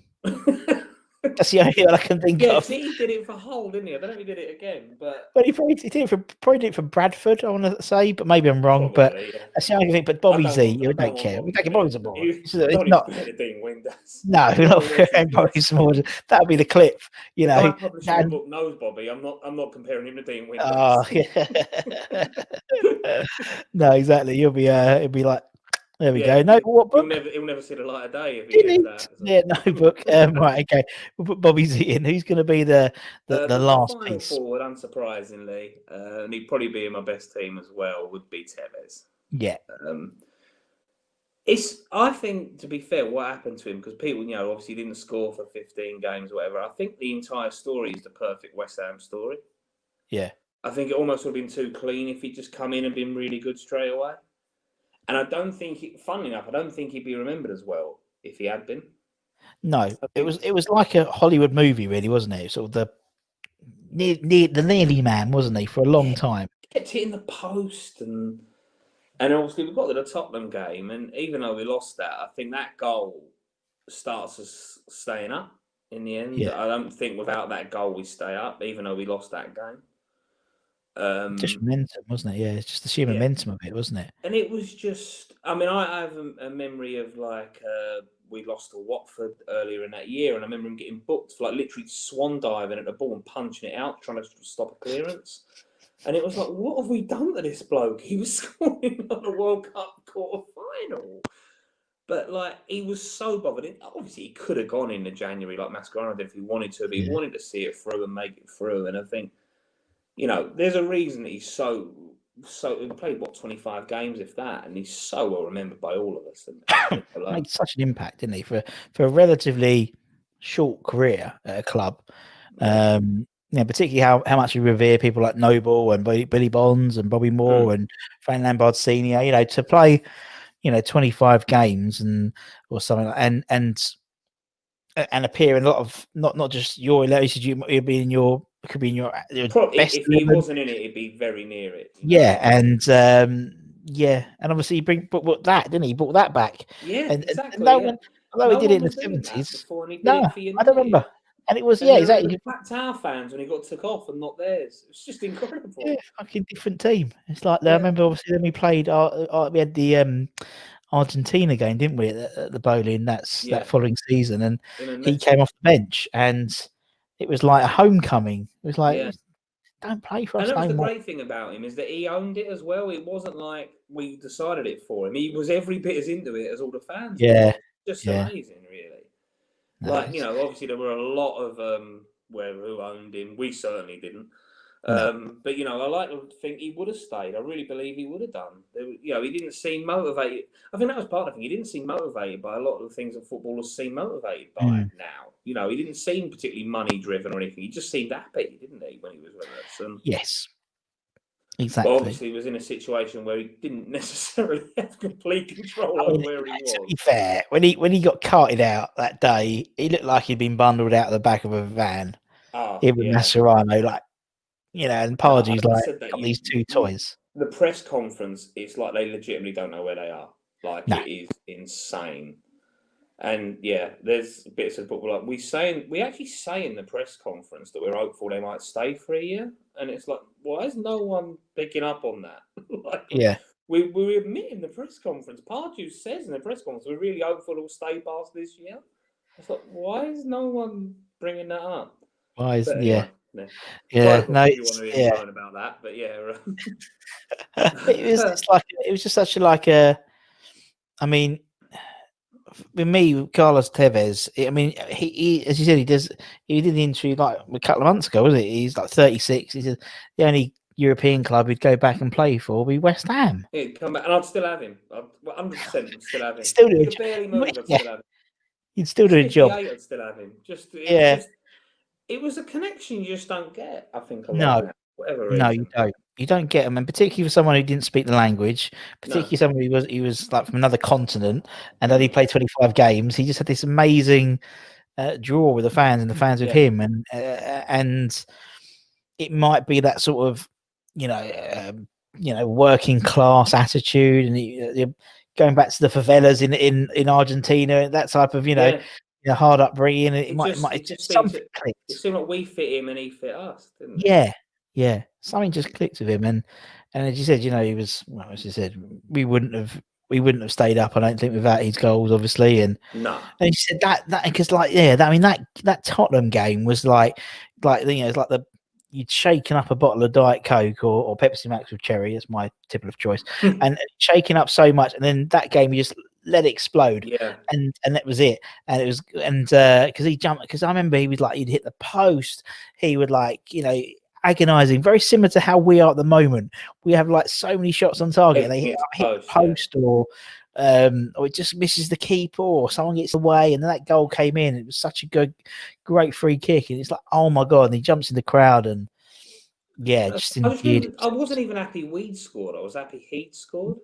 That's the only one I can think of. He did it for Hull, didn't he? I don't know if he did it again, but he did it for Bradford, I want to say, but maybe I'm wrong. Probably, but that's the only thing. But Bobby Z, you don't care. We don't get Bobby's aboard. It's not Dean Windass. No, we're not comparing Bobby Small. That'll be the clip, you know. The guy publishing the book knows Bobby. I'm not comparing him to Dean Windass. Oh, yeah. No, exactly. You'll be it'll be like, there we go. No, what book? He'll never see the light of day if he gets that. So. Yeah, no book. Right, okay. We'll put Bobby Z in. Who's going to be the last final piece? forward, unsurprisingly, and he'd probably be in my best team as well, would be Tevez. Yeah. I think, to be fair, what happened to him, because people, you know, obviously didn't score for 15 games or whatever. I think the entire story is the perfect West Ham story. Yeah. I think it almost would have been too clean if he'd just come in and been really good straight away. And I don't think, funnily enough, I don't think he'd be remembered as well if he had been. No, it was like a Hollywood movie, really, wasn't it? Sort of the nearly man, wasn't he, for a long time? Kept hitting the post, and obviously we got to the Tottenham game, and even though we lost that, I think that goal starts us staying up in the end. Yeah. I don't think without that goal we stay up, even though we lost that game. Just momentum, wasn't it? Yeah, it's just the sheer momentum of it, wasn't it? And it was just, I mean, I have a memory of we lost to Watford earlier in that year, and I remember him getting booked for literally swan diving at the ball and punching it out, trying to stop a clearance. And it was like, what have we done to this bloke? He was scoring on a World Cup quarter final. But he was so bothered. Obviously, he could have gone into January like Mascherano did if he wanted to, but he wanted to see it through and make it through. And I think, you know, there's a reason that he's so he played 25 games, if that, and he's so well remembered by all of us. Made such an impact, didn't he, for a relatively short career at a club. Particularly how much we revere people like Noble and Billy Bonds and Bobby Moore and Frank Lampard Senior. You know, to play, 25 games or something like, and appear in a lot of not just your 11. You'd be in your. Could be in your best. If he wasn't in it, it'd be very near it. Yeah, and obviously he brought that, didn't he? He brought that back. Yeah, exactly. Although he did it in the 70s. No, I don't remember. And it was, And yeah, it exactly. impacted our fans when he got took off and not theirs. It's just incredible. Yeah, fucking different team. It's like I Yeah. remember obviously when we played. We had the Argentina game, didn't we? At the bowling that following season, and he came off the bench, and it was like a homecoming. It was like, don't play for us And that was no the more. great thing about him, is that he owned it as well. It wasn't like we decided it for him. He was every bit as into it as all the fans Yeah, were. Just amazing, really. No, Like, you know, obviously there were a lot of who owned him. We certainly didn't. no. But, you know, I like to think he would have stayed. I really believe he would have done. You know, he didn't seem motivated. I think that was part of the thing. He didn't seem motivated by a lot of the things that footballers seem motivated by now. You know, he didn't seem particularly money-driven or anything. He just seemed happy, didn't he, when he was with us? And, Yes, but exactly. obviously he was in a situation where he didn't necessarily have complete control over where he was. To be fair, when he got carted out that day, he looked like he'd been bundled out the back of a van. Even Mascherano, like, you know, and Pardew's like, got these two toys. The press conference, it's like they legitimately don't know where they are. Like, it is insane. And yeah, there's bits of football like we actually say in the press conference that we're hopeful they might stay for a year, and it's like, why is no one picking up on that? Like, we admit in the press conference, Pardew says in the press conference, we're really hopeful it'll stay past this year. I thought, why is no one bringing that up? Why is anyway, no, it's, moan about that, but it was just such a I mean, with me, Carlos Tevez, I mean, he as you said, he did the interview like a couple of months ago, wasn't it? He's like 36. He said the only European club he'd go back and play for would be West Ham. He'd come back, and I'd still have him. 100% still have him. Still do he could barely move, I'd still have him. He'd still do a job. I'd still have him. It was a connection you just don't get, I think, a lot now, whatever reason. No, you don't. You don't get them, and particularly for someone who didn't speak the language, particularly someone he was like from another continent and only played 25 games. He just had this amazing draw with the fans and the fans with him, and it might be that sort of working class attitude, and going back to the favelas in Argentina, that type of hard upbringing. It seemed like we fit him and he fit us, didn't it? Yeah, something just clicked with him, and as you said, he was, well, as you said, we wouldn't have stayed up, I don't think, without his goals, obviously, and you said that because that Tottenham game was like it's like you'd shaken up a bottle of Diet Coke or Pepsi Max with cherry. It's my tip of choice, and shaking up so much, and then that game you just let it explode, and that was it. And it was, because he jumped, because I remember he was like, he'd hit the post, he would agonizing, very similar to how we are at the moment. We have like so many shots on target, and they hit the post, or it just misses the keeper, or someone gets away, and then that goal came in. It was such a great free kick, and it's like, oh my god! And he jumps in the crowd, and just I wasn't even happy we'd scored. I was happy he'd scored.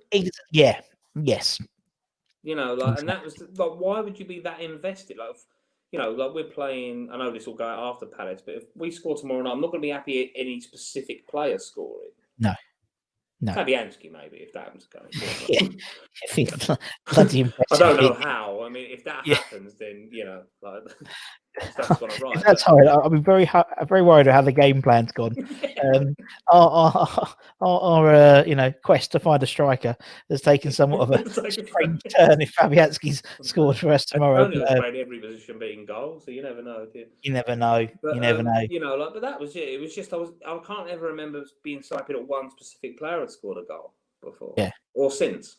Yes. And that was like, why would you be that invested? Like we're playing. I know this will go out after Palace, but if we score tomorrow night, I'm not going to be happy at any specific player scoring. No. Fabianski, maybe, if that happens going. Bloody I don't know how. I mean, if that happens, then stuff's gone right. If that's hard, I'll be very worried about how the game plan's gone. Our quest to find a striker has taken somewhat of a strange turn if Fabianski's scored for us tomorrow. Only has played every position being goal, so you never know. You never know. But, but that was it. It was just I can't ever remember being so happy that one specific player had scored a goal before. Or since.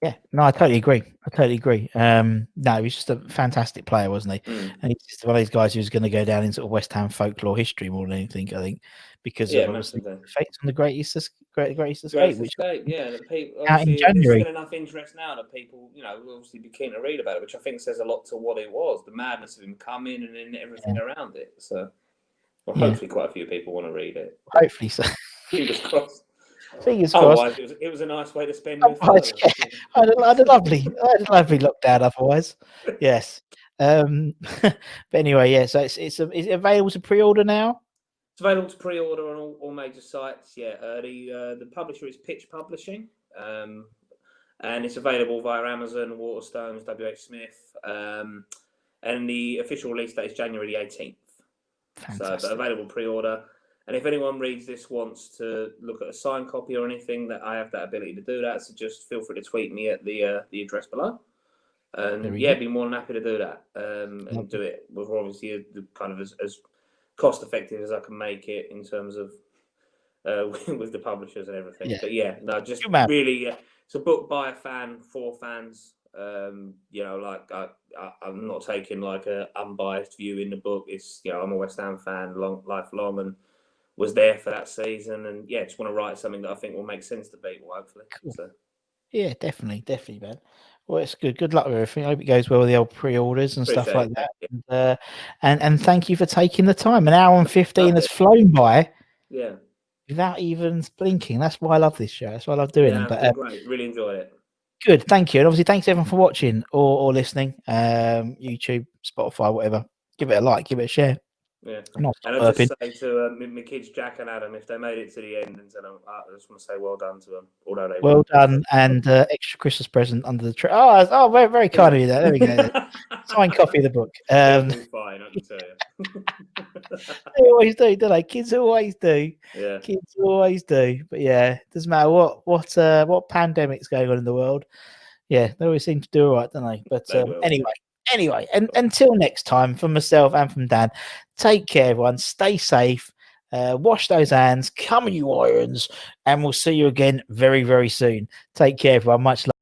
Yeah, no, I totally agree. No, he was just a fantastic player, wasn't he? And he's just one of these guys who's going to go down in sort of West Ham folklore history more than anything, I think, because of obviously the effects on the Greatest Escape, which the people, out in January. There's still enough interest now that people, will obviously be keen to read about it, which I think says a lot to what it was, the madness of him coming and then everything around it. So, hopefully, quite a few people want to read it. Hopefully so. Fingers crossed. Fingers crossed. Otherwise, it was a nice way to spend. I had a lovely lockdown. Otherwise, yes. But anyway, so it's available to pre-order now. It's available to pre-order on all major sites. The publisher is Pitch Publishing, and it's available via Amazon, Waterstones, WH Smith. and the official release date is January the 18th. Fantastic. So, but available pre-order. And if anyone reads this wants to look at a signed copy or anything, that I have that ability to do that. So just feel free to tweet me at the address below. And yeah, be more than happy to do that. And do it with obviously kind of as cost effective as I can make it in terms of with the publishers and everything. Yeah. But yeah, no, just really, it's a book by a fan for fans. You know, like I'm not taking like a unbiased view in the book. It's, you know, I'm a West Ham fan, lifelong, and was there for that season. And yeah, just want to write something that I think will make sense to people, hopefully. Cool. So. Yeah, definitely, man. Well, it's good. Good luck with everything. I hope it goes well with the old pre-orders and stuff like that. Yeah. And thank you for taking the time. An hour and 15 has flown by. Yeah. Without even blinking. That's why I love this show. That's why I love doing them. But been great. Really enjoyed it. Good. Thank you. And obviously, thanks everyone for watching or listening. YouTube, Spotify, whatever. Give it a like. Give it a share. Yeah. And I just say to my kids, Jack and Adam, if they made it to the end, and said, I just want to say well done to them. Although they well done, and extra Christmas present under the tree. Oh, very, very kind of you. There we go. Signed copy of the book. Fine, I can tell you. They always do, don't they? Kids always do. Yeah. Kids always do. But yeah, it doesn't matter what pandemic's going on in the world. Yeah, they always seem to do all right, don't they? But anyway, and until next time, from myself and from Dan, take care, everyone. Stay safe. Wash those hands. Come on, you irons, and we'll see you again very, very soon. Take care, everyone. Much love.